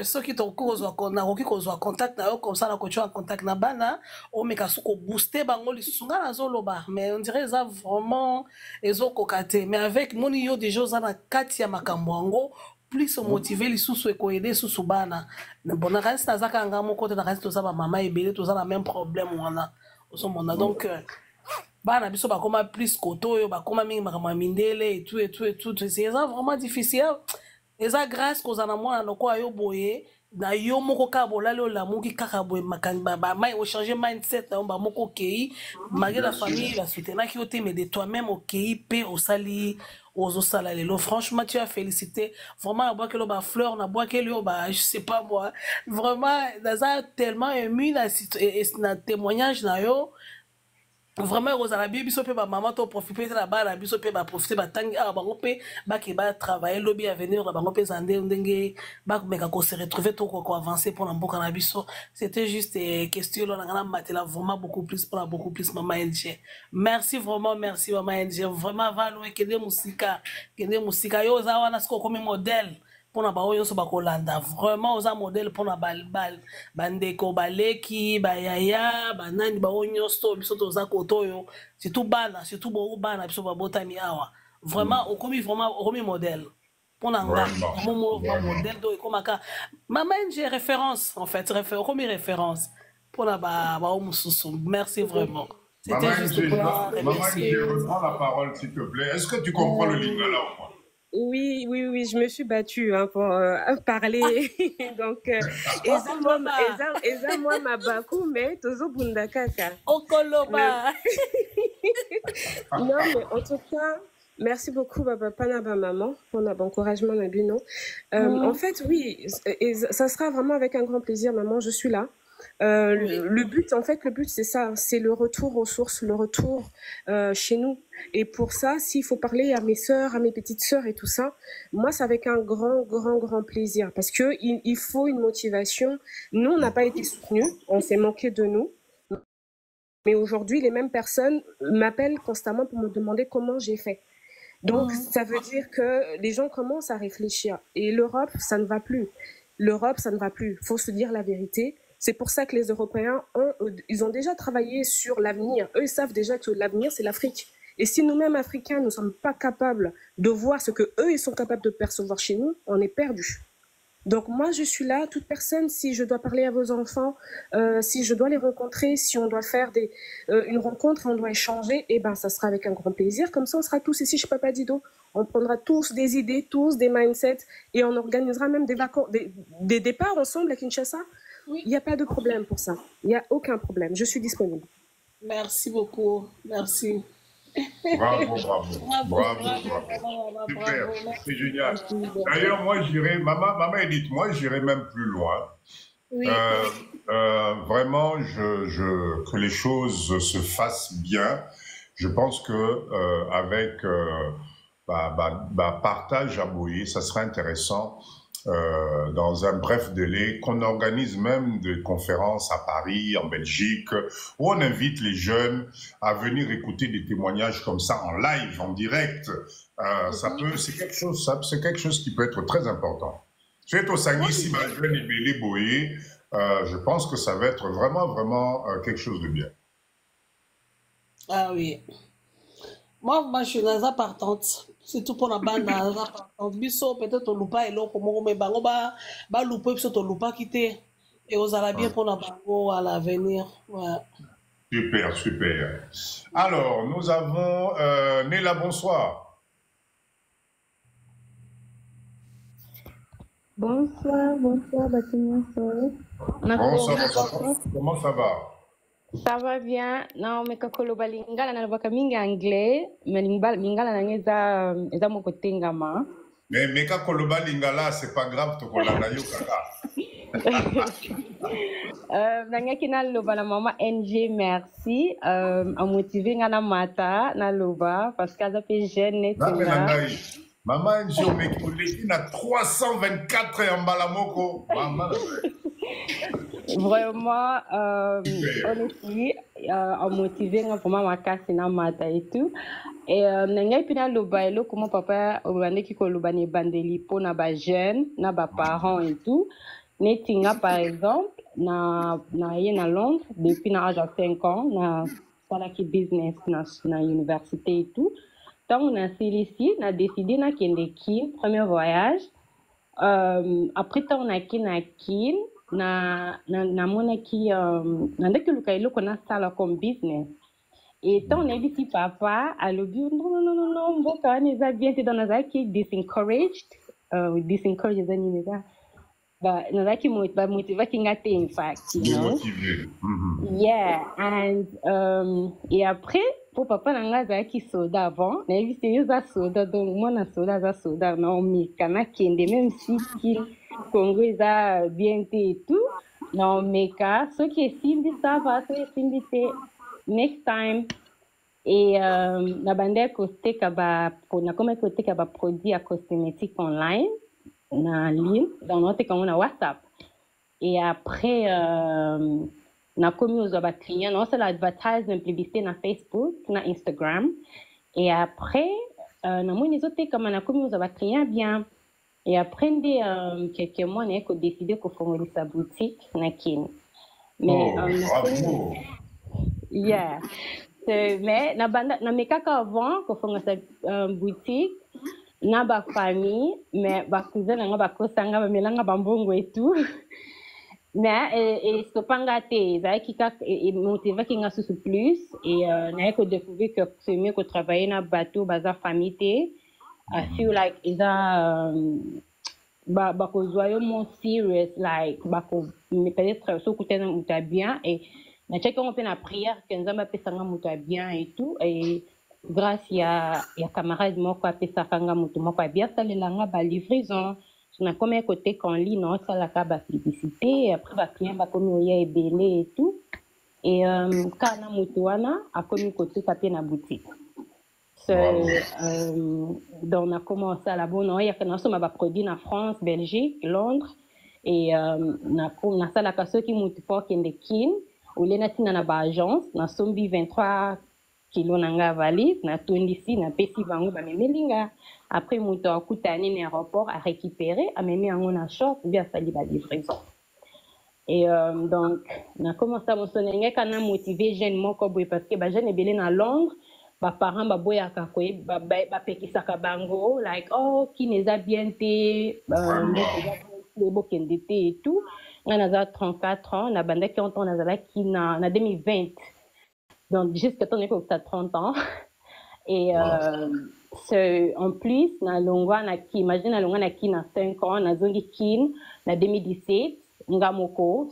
soki to kozwa kona koki kozwa contact na yo comme ça na ko en contact na bana o meka suko booster bango lisusunga na zoloba mais on dirait ça vraiment ezokokate mais avec moni yo déjà za na kati ya makambo ngo plus motiver les sous et aider sous bana bon na reste na zaka ngamo côté na reste to za ba mama ebele to za na même problème wana osomona donc bana biso ba koma plus koto yo ba koma mingi makama mindele et tout c'est vraiment difficile et ça grâce qu'on a moi na ko ayo boye na yo moko ka bolale o la moki kaka boye makamba ba mai o changer mindset na ba moko kei malgré la famille la soutenir qui ote mais de toi-même au kei pe au sali aux sala lelo franchement tu as félicité vraiment à boire que le ba fleur na boire que le ba je sais pas moi vraiment ça tellement ému na témoignage na yo vraiment aux arabes biso pe ba maman to profiter la bala biso pe ba profiter ba tangi a bango pe ba ke ba travailler lobby à venir bango pe zande ndenge ba meka ko se retrouver to ko avancer pour na mboka na biso c'était juste question là ngana matela vraiment beaucoup plus pour beaucoup plus maman NG merci vraiment merci maman NG vraiment valoir que des musica yo za wana sko comme modèle pour na ba oyo so ba kolanda vraiment oza modèle pour na bandeko baleki bayaya banani ba onyo sto biso to za kotoyo surtout bana biso ba botami awa vraiment okomi modèle pour na nga modèle do comme aka maman j'ai référence en fait comme référence pour na ba omususu merci vraiment c'était juste pour maman je reprends la parole s'il te plaît. Est-ce que tu comprends le lingala au moins? Oui, je me suis battue pour parler. Donc, moi ma baku mais tozo bunda kaka. Okoloba. Non, mais en tout cas, merci beaucoup papa na maman pour notre encouragement na bino. En fait, oui, et ça sera vraiment avec un grand plaisir maman, je suis là. Le but c'est ça, c'est le retour aux sources, le retour chez nous. Et pour ça, s'il faut parler à mes sœurs, à mes petites sœurs et tout ça, moi c'est avec un grand plaisir parce que il faut une motivation. Nous on n'a pas été soutenus, on s'est manqué de nous. Mais aujourd'hui, les mêmes personnes m'appellent constamment pour me demander comment j'ai fait. Donc ça veut dire que les gens commencent à réfléchir. Et l'Europe, ça ne va plus. Faut se dire la vérité. C'est pour ça que les Européens, ils ont déjà travaillé sur l'avenir. Eux, ils savent déjà que l'avenir, c'est l'Afrique. Et si nous-mêmes, Africains, nous ne sommes pas capables de voir ce que eux, ils sont capables de percevoir chez nous, on est perdus. Donc moi, je suis là, toute personne, si je dois parler à vos enfants, si je dois les rencontrer, si on doit faire une rencontre, on doit échanger, eh ben ça sera avec un grand plaisir. Comme ça, on sera tous ici chez Papa Dido. On prendra tous des idées, tous des mindsets, et on organisera même des vacances, des départs ensemble à Kinshasa. Il n'y a pas de problème pour ça. Il n'y a aucun problème. Je suis disponible. Merci beaucoup. Merci. Bravo. Bravo. Super, c'est génial. D'ailleurs, moi, j'irais, maman Edith, moi, j'irais même plus loin. Oui. Vraiment, que les choses se fassent bien. Je pense que avec partage à Boyer, ça serait intéressant dans un bref délai qu'on organise même des conférences à Paris, en Belgique, où on invite les jeunes à venir écouter des témoignages comme ça en live, en direct. C'est quelque chose qui peut être très important. C'est au Sangui, si ma jeune est Bélé Boyer, je pense que ça va être vraiment quelque chose de bien. Ah oui. Moi, je suis dans partante. C'est tout pour la bande dans partante. Biso, peut-être au loupa et l'autre, mais bango ba loupa, puis au loupa quitter. Et aux bien pour la bango à l'avenir. Ouais. Super. Alors, nous avons Néla, bonsoir. Bonsoir, Batinia. Bonsoir, comment ça va? Ça va bien. Non, mais quand on parle lingala na lobaka mingi anglais, mais lingala na eza moko tengama. Mais quand on parle lingala, c'est pas grave, to kolanda yo kaka. Nangaki na loba na mama NG merci. A motiver ngana mata na loba parce qu'elle a fait jeune là. Maman NG on met na 324 en balamoko. Maman. Vraiment, honnêtement, en motivé, vraiment ma casse na mata et tout. Et n'engai pina loba elo comment papa obane ki ko loba ne bandeli po na ba jeune, na ba parents et tout. Netinga par exemple, na Londres depuis na âge de 5 ans, na sala ki business na université et tout. Tant on a ici, on a décidé na kende ki premier voyage. Après tant on a kin na mona ki na ndeke luka eloko na sala comme business et tant on a dit papa à l'objet non mboka wana eza bien te dans nazaki disencouraged anime ba nazaki motivaki nga te in fact, you know. Yeah, and et après pour papa nanga azalaki soda avant na yebi c'est eza soda donc moi na soda na omika na kende même si Congo eza bien te et tout na omeka soki esimbi ça va soki esimbi te next time et na bande koteka ba produit ya cosmétique online na ligne dans notre compte na WhatsApp et après na komi aux ba clients non c'est l'advertisement publicité na Facebook na Instagram et après na moi les autres comme na komi aux ba clients bien et après quelques mois on a décidé qu'on fonde sa boutique na kin mais bravo. Yeah mais na mekaka avant qu'on fonde sa boutique na ba famille mais ba cousin nga ba kosanga ba melanga ba mbongo et tout mais et stopanga te zaki ka et motiver ki nga sous plus et na ko découvrir que c'est mieux que travailler na bateau baza famille te I feel like eza ba ko joyeux mon serious like ba ko peut-être so kutena muta bien et na cheka on peut na prière que nzamba pesanga muta bien et tout et grâce ya camarade moko apesaka mutu moko bien salelanga ba livraison na comme côté qu'en ligne non ça la ka ba publicité après ba client ba comme oya ebele et tout et kana mutu wana a comme côté papier na boutique donc on a commencé à la bonne il y a que nous sommes ba produit na France Belgique Londres et na sala ka soki mutu pour kende kin ou lena tina na ba agence na sombi 23 kilo nanga valise na tondisi na pesi bango ba memelinga après muto akutani na aéroport à récupérer a memi yango na shop bien sali ba livraison et donc na commencé à mosonenge kana motiver jeune moko boy parce que ba jeune ebele na Londres ba parents ba boya ka ko ba pekisaka bango like oh qui neza bien te les bokende te et tout on a 34 ans na banda qui on a qui na 2020 donc jusqu'à ton époque t'as 30 ans et en plus na longwa na ki imagine na longwa na ki na 5 ans na zongi kin na 2017 ngamoko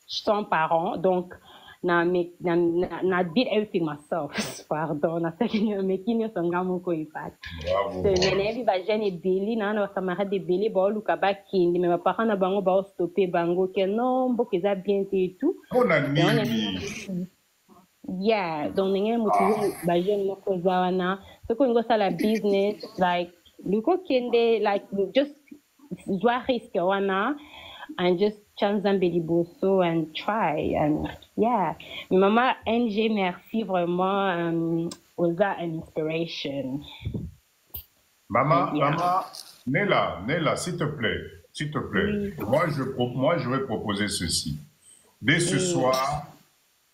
sans parents. Donc, na did everything myself. Pardon, na sekini making yo sanga moko ifat. Bravo. So menevi ba jeune beli na na camarade de beli ba luka ba kindi mais parents na bango ba stopper bango que non bokeza bien et tout. On a nini. Yeah, donc ninge motivé ba jeune moko zawana. So ko ngo sala business like luko kende like just zwa risk wana and just chance Zambeli Bosso and try and yeah. Mais maman NG, merci vraiment aux an inspiration. Maman, Yeah. maman, Nella, s'il te plaît. Oui. Moi, je vais proposer ceci. Dès ce soir,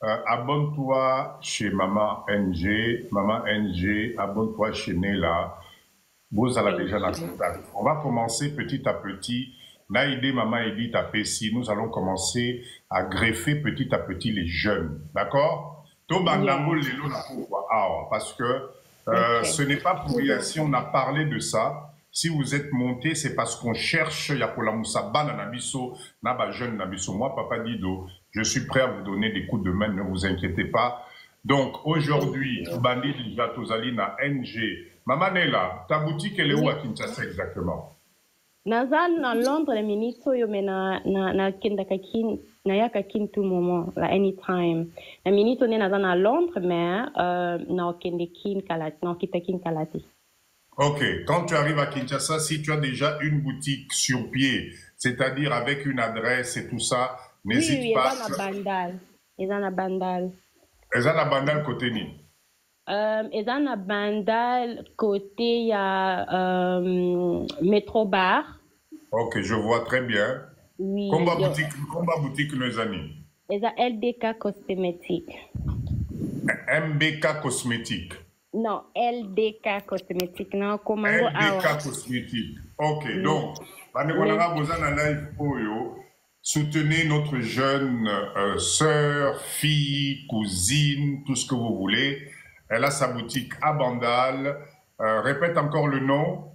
abonne-toi chez Maman NG. Maman NG, abonne-toi chez Nella. Vous allez déjà dans le contact. On va commencer petit à petit. Naïdé, Maman Edith, à Pessi, nous allons commencer à greffer petit à petit les jeunes. D'accord? Parce que ce n'est pas pour rien. Si on a parlé de ça, si vous êtes monté, c'est parce qu'on cherche Yakola Moussaba Nanabiso, Naba jeune Nabiso. Moi, Papa Dido, je suis prêt à vous donner des coups de main, ne vous inquiétez pas. Donc, aujourd'hui, Bandi Gatozali na NG. Maman Nella, ta boutique, elle est où à Kinshasa exactement? Nazan na Londres, le ministre yo mena na kenda kakin na ya kakin tout moment, la anytime. Le ministre ne nazan na Londres, mais na kende kin kalati, na kita kin kalati. Ok, quand tu arrives à Kinshasa, si tu as déjà une boutique sur pied, c'est-à-dire avec une adresse et tout ça, n'hésite pas. Oui, Ezana Bandal. Ezana Bandal côté ni. Ezana Bandal côté ya Métro Bar. Ok, je vois très bien. Oui. Combat boutique nos amis. Eza LDK Cosmétique. MBK Cosmétique. Non, LDK Cosmétique. Non, comment LDK Cosmétique. Ok, donc, soutenez notre jeune sœur, fille, cousine, tout ce que vous voulez. Elle a sa boutique à Bandal. Répète encore le nom.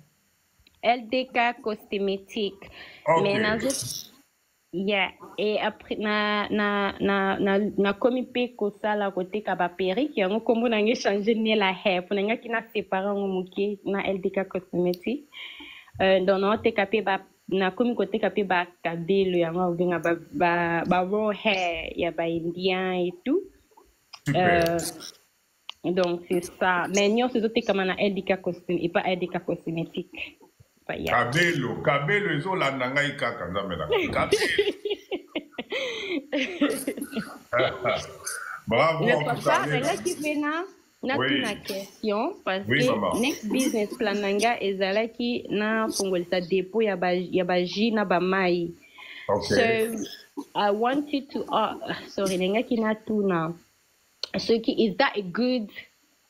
LDK Cosmétique. Ok. Mais yeah. Et après, na komi pe kosa la côté kabaperi, qui a un combo n'a changé ni la hair, pour n'a qui n'a séparé un mouké na LDK Cosmétique. Donc, on te capé ba, na komi côté capé ba kabelo, ya nga ouvenga ba raw hair, ya ba indien et tout. Super. Donc, c'est ça. Mais nous, c'est autres comme na LDK Cosmétique, et pas LDK Cosmétique. Kabelo ezo la nangai kaka nzamela. Bravo en tout cas. Là qui fait na tuna question parce Oui, que maman. next business plan nanga ezala ki na fongolisa depot ya ba ji na ba mai. Okay. So I wanted to sorry nanga ki na tuna. So is that a good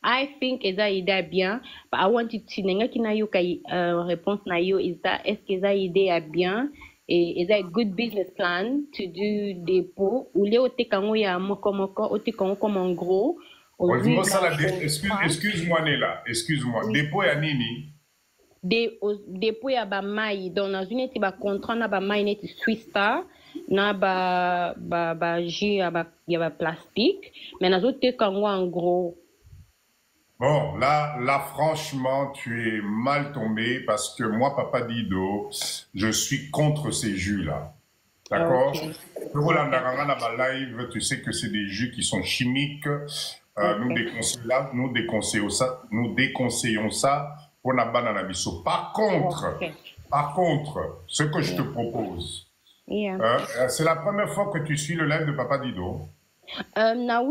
I think eza idée bien, but I wanted to nenga kina yo kay réponse na yo is that est-ce que eza idée bien et is that a good business plan to do dépôt ou les ote kango ya moko ote kango comme en gros excuse-moi Nella, excuse-moi, dépôt ya nini? Dépôt ya ba mai donc dans une ba contrat na ba mai net Swiss Star na ba jus ya ba plastique mais na ote kango en gros. Bon, là, franchement, tu es mal tombé parce que moi, Papa Dido, je suis contre ces jus-là. D'accord? Okay. Live, tu sais que c'est des jus qui sont chimiques. Nous déconseillons ça pour la banane biso. Par contre, ce que je te propose, c'est la première fois que tu suis le live de Papa Dido. Na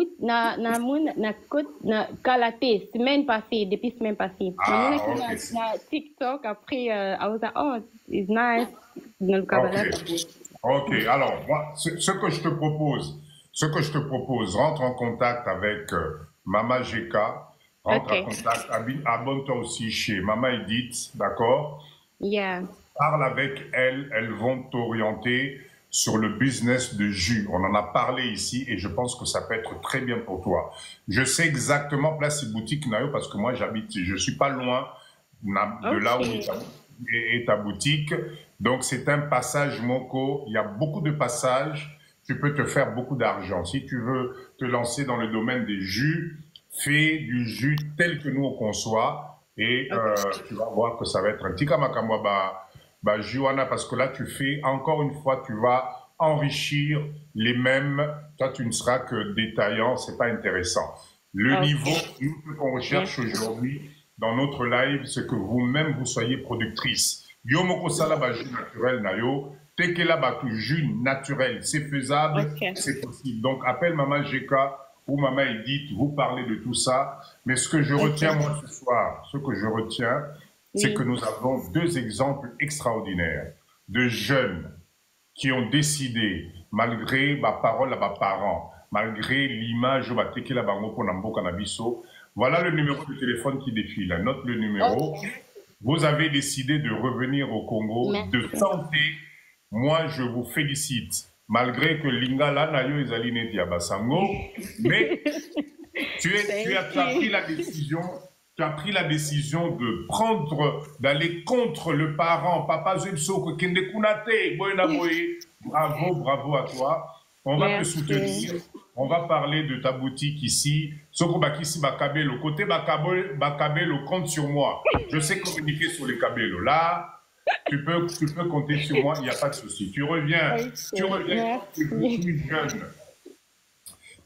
Kalate, semaine passée, depuis semaine passée. Na TikTok, après, I was like, oh, it's nice. Ok, alors, moi, ce que je te propose, rentre en contact avec Mama GK, rentre en contact, abonne-toi aussi chez Mama Edith, d'accord? Yeah. Parle avec elles, elles vont t'orienter sur le business de jus. On en a parlé ici et je pense que ça peut être très bien pour toi. Je sais exactement place boutique Nayo parce que moi j'habite, je suis pas loin de là où est ta boutique. Donc c'est un passage Moko. Il y a beaucoup de passages. tu peux te faire beaucoup d'argent. Si tu veux te lancer dans le domaine des jus, fais du jus tel que nous on conçoit et tu vas voir que ça va être un petit kamakamwa juana parce que là tu fais encore une fois, tu vas enrichir les mêmes. Toi, tu ne seras que détaillant, c'est pas intéressant. Le niveau, nous, ce qu'on recherche aujourd'hui dans notre live, c'est que vous-même vous soyez productrice. Yo moko sala ba jus naturel na yo. Tekela ba jus naturel, c'est faisable, c'est possible. Donc appelle Maman GK ou Maman Edith, vous parlez de tout ça. Mais ce que je retiens moi ce soir, c'est que nous avons deux exemples extraordinaires de jeunes qui ont décidé, malgré ma parole à mes parents, malgré l'image de Tekela Bango Ponambo Kanabiso, voilà le numéro de téléphone qui défile. Note le numéro. Vous avez décidé de revenir au Congo, de tenter. Moi, je vous félicite. Malgré que Lingala Nayo Ezaline Diabasango, mais tu as pris la décision. Tu as pris la décision d'aller contre le parent. Papa Zubso, Kende Kunate, Boyna Boye. Bravo, bravo à toi. On va te soutenir. On va parler de ta boutique ici. Soko Bakisi Bakabelo. Côté Bakabelo, compte sur moi. Je sais communiquer sur les Kabelo. Là, tu peux compter sur moi, il n'y a pas de souci. Tu reviens. Tu es jeune.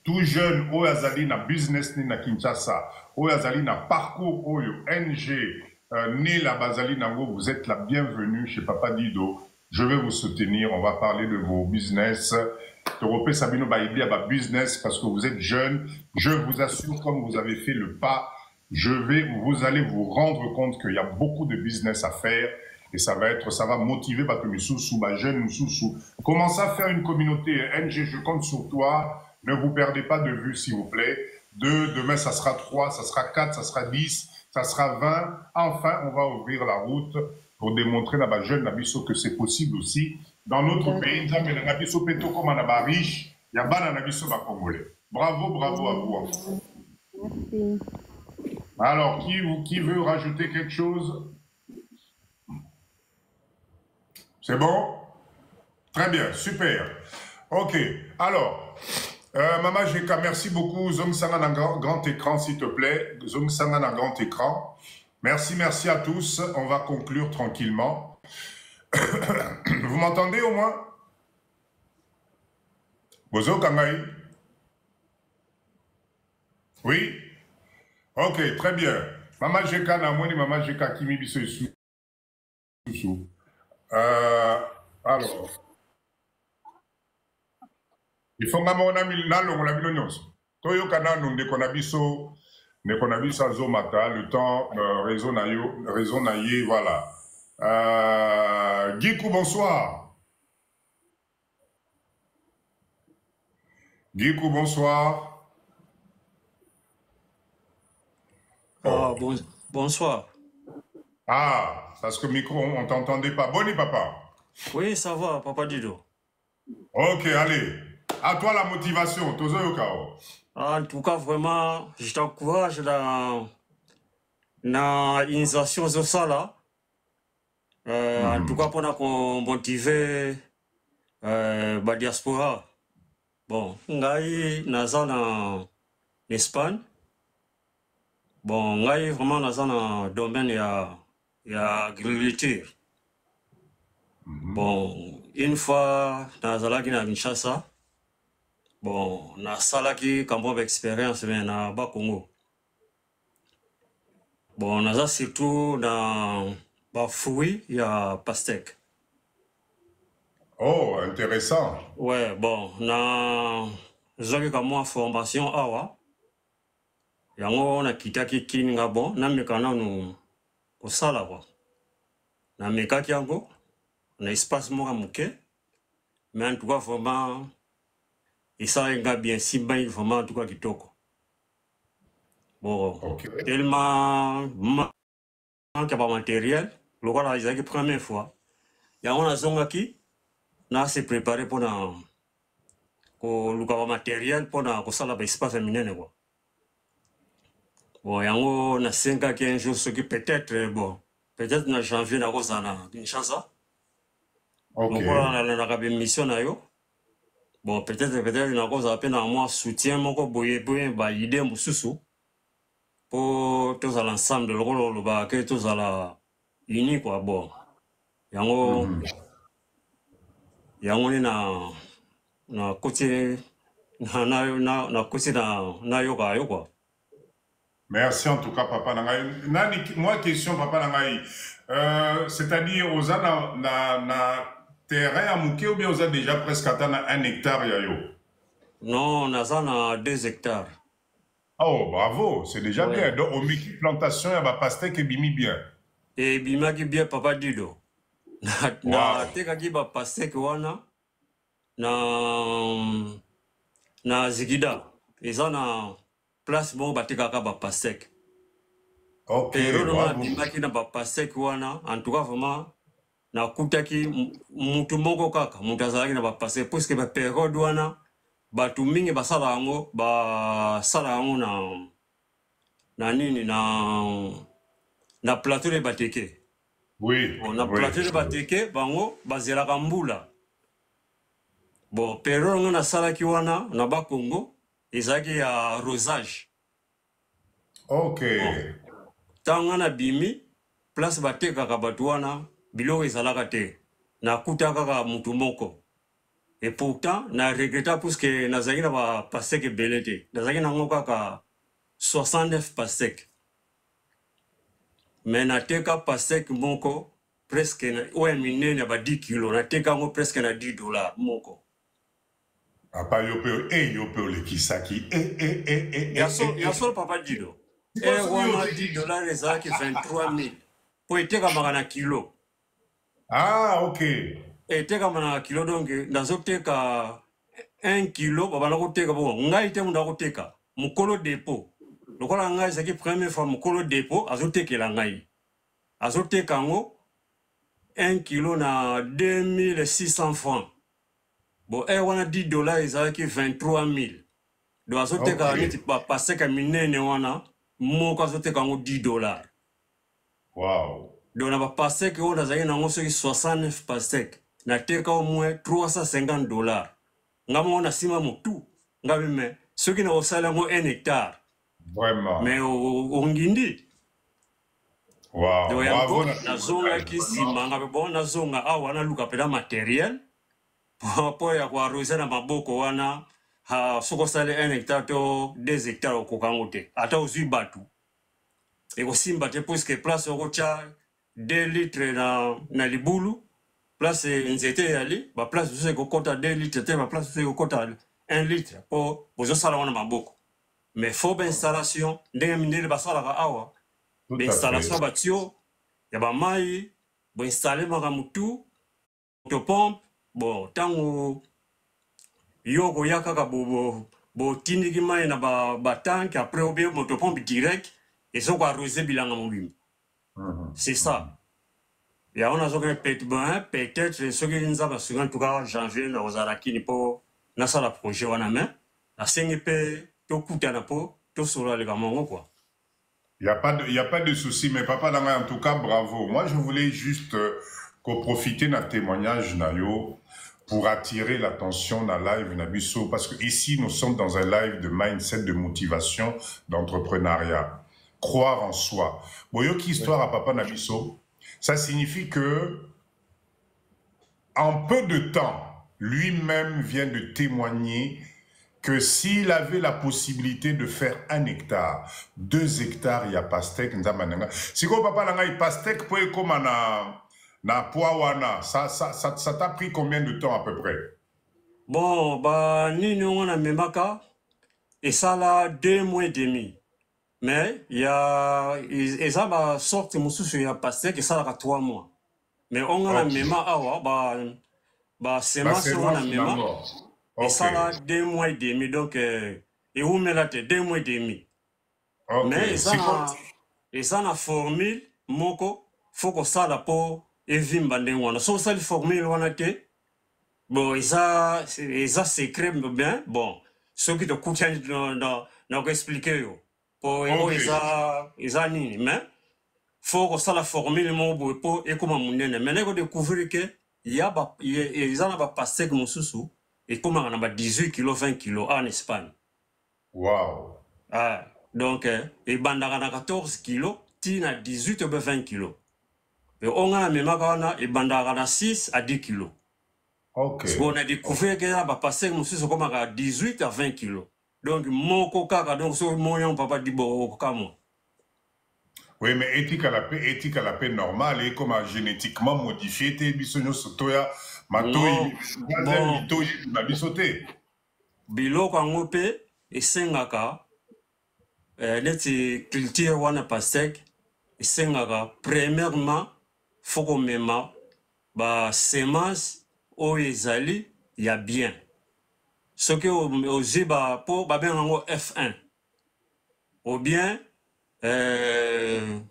Tout jeune, au Azali na business ni na Kinshasa, au Azali na parcours, au NG, né la Bazali Nango, vous êtes la bienvenue chez Papa Dido. Je vais vous soutenir, on va parler de vos business. Torope Sabino Baïbi à ma business parce que vous êtes jeune. Je vous assure, comme vous avez fait le pas, vous allez vous rendre compte qu'il y a beaucoup de business à faire et ça va motiver parce que Missoussou, ma jeune Missoussou. Commencez à faire une communauté. NG, je compte sur toi. Ne vous perdez pas de vue, s'il vous plaît. Demain, ça sera 3, ça sera 4, ça sera 10, ça sera 20. Enfin, on va ouvrir la route pour démontrer à la jeune Nabiso que c'est possible aussi. Dans notre pays, Nabiso Peto comme un riche, il y a pas Nabiso Congolais. Bravo, bravo à vous. Merci. Alors, qui veut rajouter quelque chose? C'est bon? Très bien, super. Ok, alors... Maman GK, merci beaucoup. Zong Sanga dans grand écran, s'il te plaît. Zong Sanga dans grand écran. Merci à tous. On va conclure tranquillement. Vous m'entendez au moins? Bozo Kangai? Oui? Ok, très bien. Maman GK, Namoni, Maman GK, Kimi Biso Sou. Alors. Il faut que nous ayons Toyo kana nous ne konabiso zomata le temps raison naïe voilà. Gikou bonsoir. Gikou bonsoir. Ah bonsoir. Ah parce que micro on t'entendait pas. Boni papa. Oui ça va papa Dido. Ok allez. À toi la motivation, Tozo Yokao. En tout cas, vraiment, je t'encourage dans l'initiation de ça là. En tout cas, pour motiver la diaspora. Bon, ngai naza en Espagne. Bon, ngai vraiment naza dans le domaine de l'agriculture. Bon, une fois naza là qui na Kinshasa. Bon, na salaki kambo expérience mais na ba Congo. Bon, naza surtout dans ba fruits ya pastèque. Oh, intéressant. Ouais, bon, na zaki kamwa formation awa. Yango na kitaki kininga bon, na mekana no ko sala ba. Na mekaki yango na espace moko muke. Mais en tout cas vraiment et ça est bien si bien vraiment en tout cas kitoko. Bon, tellement manque pas matériel, le roi a dit première fois. Il y a un zonga qui n'a se préparé pour le matériel pour na ça là espace féminin quoi. Bon, il y a un 5 à 15 jours ce qui peut-être bon, peut-être na janvier na Rosana Kinshasa. OK. Donc on a mission na yo. bon peut-être na cause à peine moi soutien moko boye ba idée mususu pour tous à l'ensemble le rôle ba que tous à la uni quoi bon yango yango ni na côté na côté na yoga quoi. Merci en tout cas, Papa Nangaï. Moi, question, Papa Nangaï. C'est-à-dire, aux na terrain à Mouké ou bien vous avez déjà presque atteint 1 hectare, Yayo? Non, on a 2 hectares. Oh, bravo, c'est déjà bien. Donc, au Miki Plantation, il y a ma pastèque et bimi bien. Et bima qui bien, Papa Dido. Na teka qui ba pastèque wana na zigida. Ils ont na place bon bateka ka ba pastèque. Ok, bravo. Bima qui na ba pastèque wana, en tout cas vraiment na kutaki mutu moko kaka, mutu azalaki na ba pastèque parce que ba période wana batu mingi basala yango na nini na plateau de bateke. Oui. On a plateau de bateke bango bazelaka mbula. Bon, période on a salaki wana na ba Congo ezaki ya arrosage. Ok. Tanga na bimi place bateka ka batu wana biloko ezalaka te. Na kutaka ka mutu moko. Et pourtant, na regretta parce que nazaki na ba pastèque belete. Nazaki na ngoka ka 69 pastèques. Mais na teka pastèque moko presque ouais minene na ba 10 kilos. Na teka ngo presque na $10 moko. Papa yope le kisaki. Yaso Papa Dido. Wana $10 ezalaki 23 000. Po eteka makana kilo. Ah, ok. Et teka mana kilo donc nazoteka 1 kilo babana koteka bon ngai te munda koteka mukolo dépôt lokola ngai zaki première fois mukolo dépôt azotekela ngai azoteka ngo 1 kilo na 2600 francs bon wana $10 ezalaki 23 000 donc azoteka neti paseka minene wana moko azoteka ngo $10. Wow. Donc na paseka wana azaki nango soki 69 paseka na teka au moins $350. Ngamo na sima mutu. Ngabi me ceux qui na osala ngo 1 hectare. Vraiment. Mais au ngindi. Wow. Donc yango na zonga ki sima ngabe bon na zonga awa na luka pela matériel. Pour ya kwa arroser na maboko wana ha soko sale 1 hectare to 2 hectares okokango te. Ata ozui batu. Et aussi mbate parce que place okocha 2 litres na libulu. Place nzete yali ba place vous ko kota 2 litres te ba place vous ko kota 1 litre pour bozo sala wana maboko mais faut ba installation ndenge minele ba sala ka awa ba installation ba tio ya ba mai bo installer maka mutu to pompe bon tango yoko yakaka bo tindiki mai na ba tank après ou bien moto pompe direct et so ko arroser bilanga mobimba. C'est ça. Il y a peut-être ceux qui nous ont en tout cas janvier na ozaraki pour na sala projet wana mais la CNP to kutana po to solo le gamongo quoi. Il y a pas de souci mais papa Nanga en tout cas bravo. Moi je voulais juste profiter de témoignage nayo pour attirer l'attention dans live nabiso parce que ici nous sommes dans un live de mindset de motivation d'entrepreneuriat. Croire en soi. Boyoki histoire à papa nabiso. Ça signifie que, en peu de temps, lui-même vient de témoigner que s'il avait la possibilité de faire 1 hectare, 2 hectares, il y a pastèque, si vous papa nanga pastèque pour comme na poawana, ça t'a pris combien de temps à peu près? Bon, bah nini on a memaka et ça là 2 mois et demi. Mais il y a ça va sortir mususu ya pastèque et ça là 3 mois. Mais on a même awa ba semence on a même et ça là 2 mois et demi donc et où me là 2 mois et demi. Mais ça na formule moko faut que ça là pour evimba ndengwana so ça formule wana te bon ça secret bien bon ceux qui te coûtent dans expliquer yo pour ils nini mais faut que ça la formule mon pour et comment munene mais on découvrir que il y a ba pastèque mususu et comme on a 18 kilos 20 kilos en Espagne. Wow. Ah, donc et bandaka 14 kilos tina 18 ou 20 kilos. Et on a même et bandaka 6 à 10 kilos. OK. Parce qu'on a découvert que va passer comme à 18 à 20 kilos. Donc mon coca donc sur mon papa dit bon comme oui, mais éthique à la paix normale et comme génétiquement modifié, t'es bisogno sotoya, matoi, bisoté. Bilo kangope et sengaka, neti culture wana pastek, et sengaka, premièrement, faut qu'on mema, ba semence, o ezali, ya bien. Ce que ozi ba po, ba ben ango F1. Ou bien, il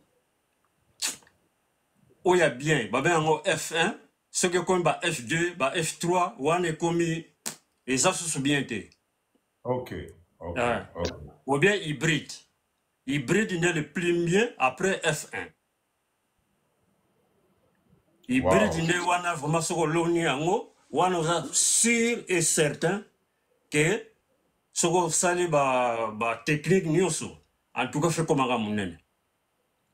y a bien, bah ben en F1, ce que comme bah F2, bah F3, on est commis, et ça se bien été. Ok. Ou bien hybride. Hybride il est le plus bien après F1. Hybride il est vraiment ce que l'on y a, on est sûr et certain que ce que ça les bah technique nyonso, en tout cas fait comme un monene.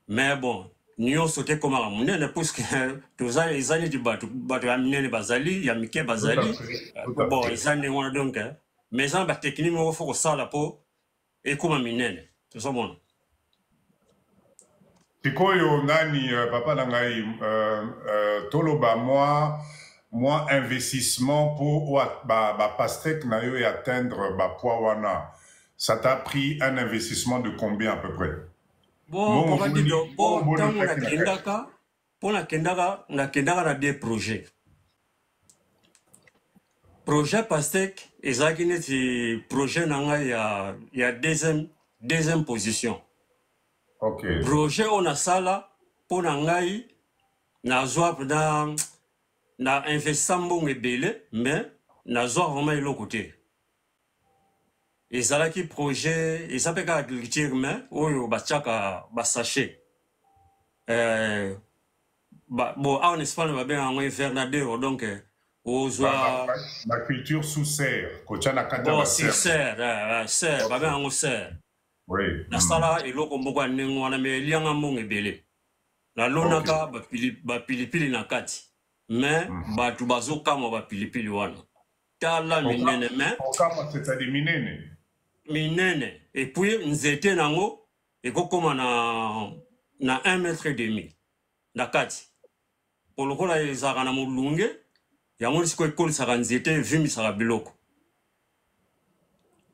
Mais bon. Nous sommes comme un monnaie, parce que tous les années du bateau, il bazali, ya mike bazali. Bon, ils ont donc, mais ça, la technique, il faut que ça la peau et comme un minene. Tout ça, bon. C'est quoi, nani, papa Nangaï, toloba, moi, investissement pour pastek na yo et atteindre poids wana. Ça t'a pris un investissement de combien à peu près? Bon, on va dire, bon, tant qu'on a kendaka, na des projets. Projet Pastek, ezaki neti projet nanga il y a deuxième position. OK. Projet on a ça là, pour nangai, na zwa na investissement ebele, mais na zwa vraiment le côté. Ezalaki projet, ils s'appellent agriculture, mais oyo bachaka basaché. Bon, en Espagne, va bien en invernadero, donc la culture sous serre, bon, c'est serre, serre, va bien en serre. Oui. La sala et l'eau comme beaucoup n'en a mais liang à mon ebele. La lonaka ba pilipili na kati, mais ba tubazo kama ba pilipili wana. Kala minene mais. Kama c'est-à-dire minene. Minene et puis nzete nango et comme na 1 mètre et demi na kati pour le coup là ils ont na mulunge ya ngoni siko ekoli saka nzete vimi saka biloko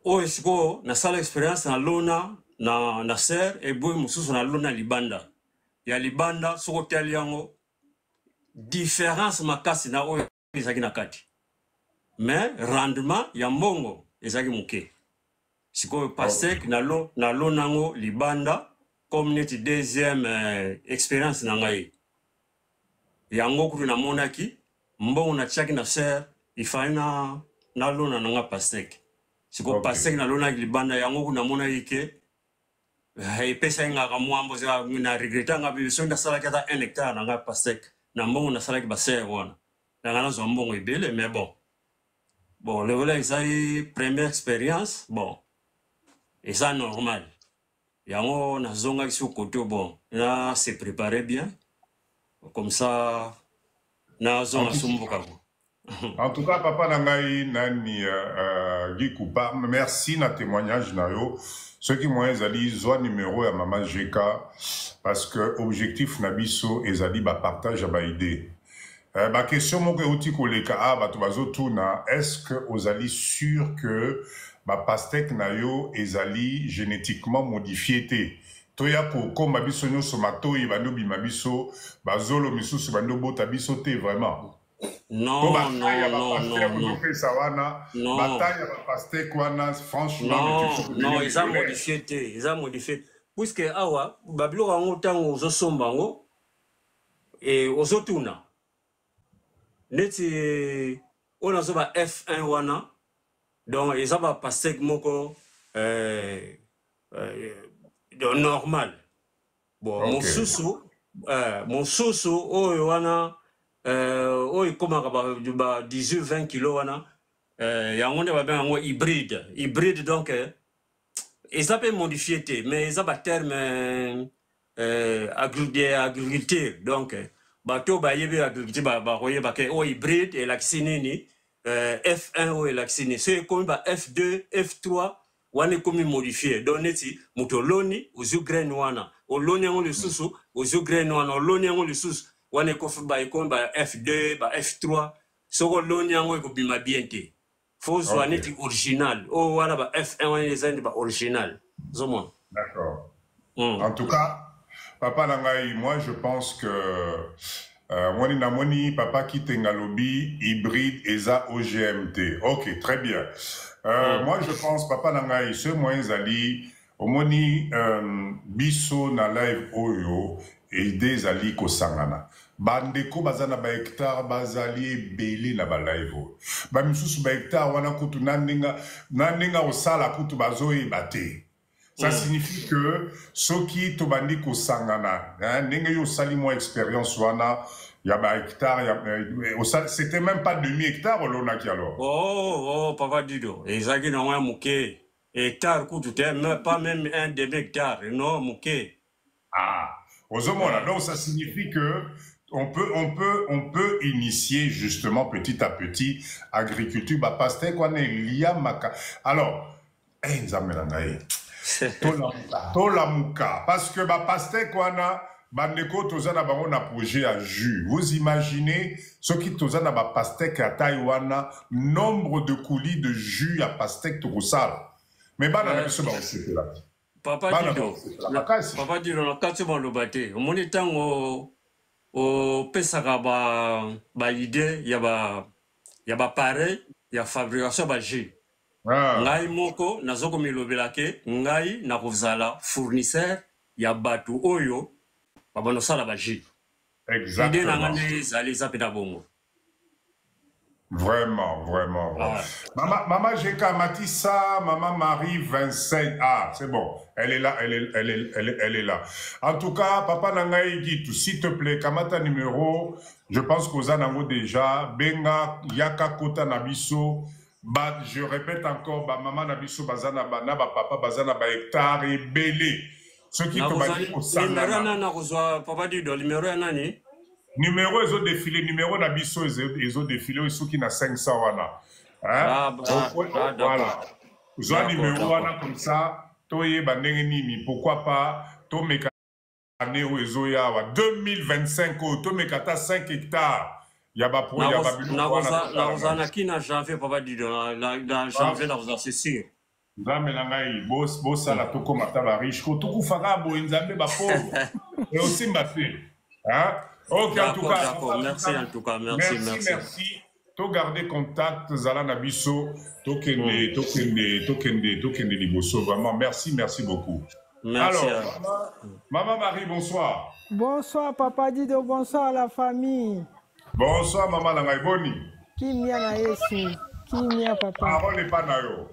o esiko na sala expérience na lona na serre et boy mususu na lona libanda ya libanda soko tali yango différence makasi na o ezaki na kati mais rendement ya mbongo ezaki muke. Siko pasek na lo nango libanda comme neti deuxième expérience nangai. Yango kuru na monaki mbongo na chaki na ser ifai na lo nanga pasek. Siko pasek na lo na libanda yango kuru na monaki ke pesa nga ka mwambo na regreta nga biso nda sala kata 1 hectare nanga pasek na mbongo na sala ki ba ser wana. Nanga zo mbongo ebele mais bon. Bon, le voilà ça première expérience, bon. Et ça normal. Yango na zonga sur côté bon, là c'est préparé bien. Comme ça na zonga sumbuka. En tout cas papa nangai nani Guy Koupa, merci na témoignage na yo. Ceux qui m'ont ezali zo numéro ya maman GK parce que objectif na biso ezali ba partage ba idée. Ma question moko euti koleka bato bazotuna, est-ce que ozali sûr que ba pastek na yo ezali génétiquement modifié te? Toya pour comme biso nyoso matoi bando bima biso bazolo misusu bando bota biso te vraiment. Non. Bataille ba pastek wana franchement non, ils ont modifié. Puisque awa babilo rango tango ozosombango et ozotuna. Neti on a zoba F1 wana donc ils ont pas pastek moko normal. Bon, mon soso oyo wana oyo koma ba 18 20 kg wana yango nde babenga yango hybride donc eza mpe modifié te mais eza baterme agriculture donc bato bayebi agriculture bakoyeba ke oyo hybride elakisi nini F1 oyo elakisi nini so ekomi ba F2 F3 wana ekomi modifié donc neti moto oloni ozwi graine wana oloni yango lisusu ozwi graine wana oloni yango lisusu wana ekomi ba F2 ba F3 soko oloni yango ekobima bien te faut soit net original oh wana ba F1 wana eza ndi ba original zomona. D'accord. En tout cas papa nangai, moi je pense que moni papa qui tengalobi hybride eza OGMT. OK, très bien. Moi je pense papa nangai ce moyen zali omoni biso na live oyo et des ali ko sangana. Bandeko bazana ba hectare bazali belé na ba live oyo. Ba misusu ba hectare wana kutu naninga osala kutu bazoyi bate. Ça signifie que ceux qui tobandi ko sangana, n'engue yo sali mo expérience wana, ya ba hectare, c'était même pas demi-hectare l'on qui alors. Oh, papa Dido, ezaki na mwa muke. Hectare kutu te, pas même un demi-hectare, non muke. Ah, ozomona, donc ça signifie que on peut initier justement petit à petit agriculture ba pasteur quoi ne lia maka. Alors, nzamenangaye. Tolamuka parce que ba pasteur kwana bandeko tozana bango na projet à jus. Vous imaginez ce qui tozana ba pasteur ka Taïwana nombre de coulis de jus à pasteur tokosal. Mais bana na so ba osete là. Papa Dido na kati ba lobate. Omoni tango o pesaka ba idée ya ba pare ya fabrication ba jus. Ngai moko nazoko milobela ke ngai na kozala fournisseur ya batu oyo babano sala ba jus. Exactement. Idée na ngane zali zapeda bongo. Vraiment. Maman Jeka Matissa, maman Marie 25. Ah, c'est bon. Elle est là, elle est là. En tout cas, papa Nangaï dit tout, s'il te plaît, Kamata numéro, je pense qu'aux anango déjà, Benga, Yaka Kota Nabiso, je répète encore, maman Nabiso Bazana Bana, papa Bazana Ba hectare et belé. Ce qui te va dire au Sanana. Papa dit le numéro nani? Numéro ils ont défilé, numéro Nabiso ils ont défilé, ils sont qui na 500 wana. Hein? Voilà. Ils ont un numéro wana comme ça, toye bandenge nini, pourquoi pas, to meka année où ils ont yawa 2025 to mekata 5 hectares. Yaba pour yaba bilo. Na qui n'a janvier papa dit dans janvier na vous c'est sûr. Nzambe nangai boss sala to comme ataba riche ko to kufaka bo nzambe ba pauvre. Et aussi mbaté. Hein? OK, en tout cas, merci en tout cas, merci. To garder contact Zala Nabiso, tokende liboso, vraiment merci beaucoup. Merci. Alors, maman Marie, bonsoir. Bonsoir papa Dido, bonsoir à la famille. Bonsoir maman Nangai Boni. Kimia na Yesu, kimia papa. Parole n'est pas na yo.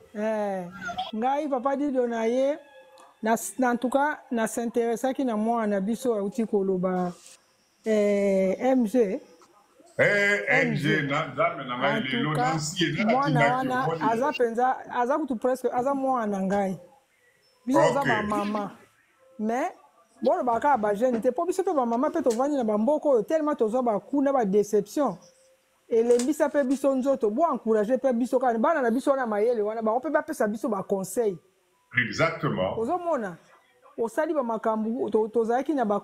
Ngai papa Dido na ye, en tout cas, na s'intéressa ki na moi na biso uti koloba. MG. MG na lelo nansi mwana aza penza aza kutu presque aza mwana ngai. Biso za ba mama. Mais bon baka ba jeune te po biso pe ba mama pe to vani na bamboko tellement to zo ba kuna ba déception. Et les bisa pe biso nzoto bo encourager pe biso kana bana na biso na mayele wana ba pe ba pesa biso ba conseil. Exactement. Ozo mona. Osali ba makambu to zaki na ba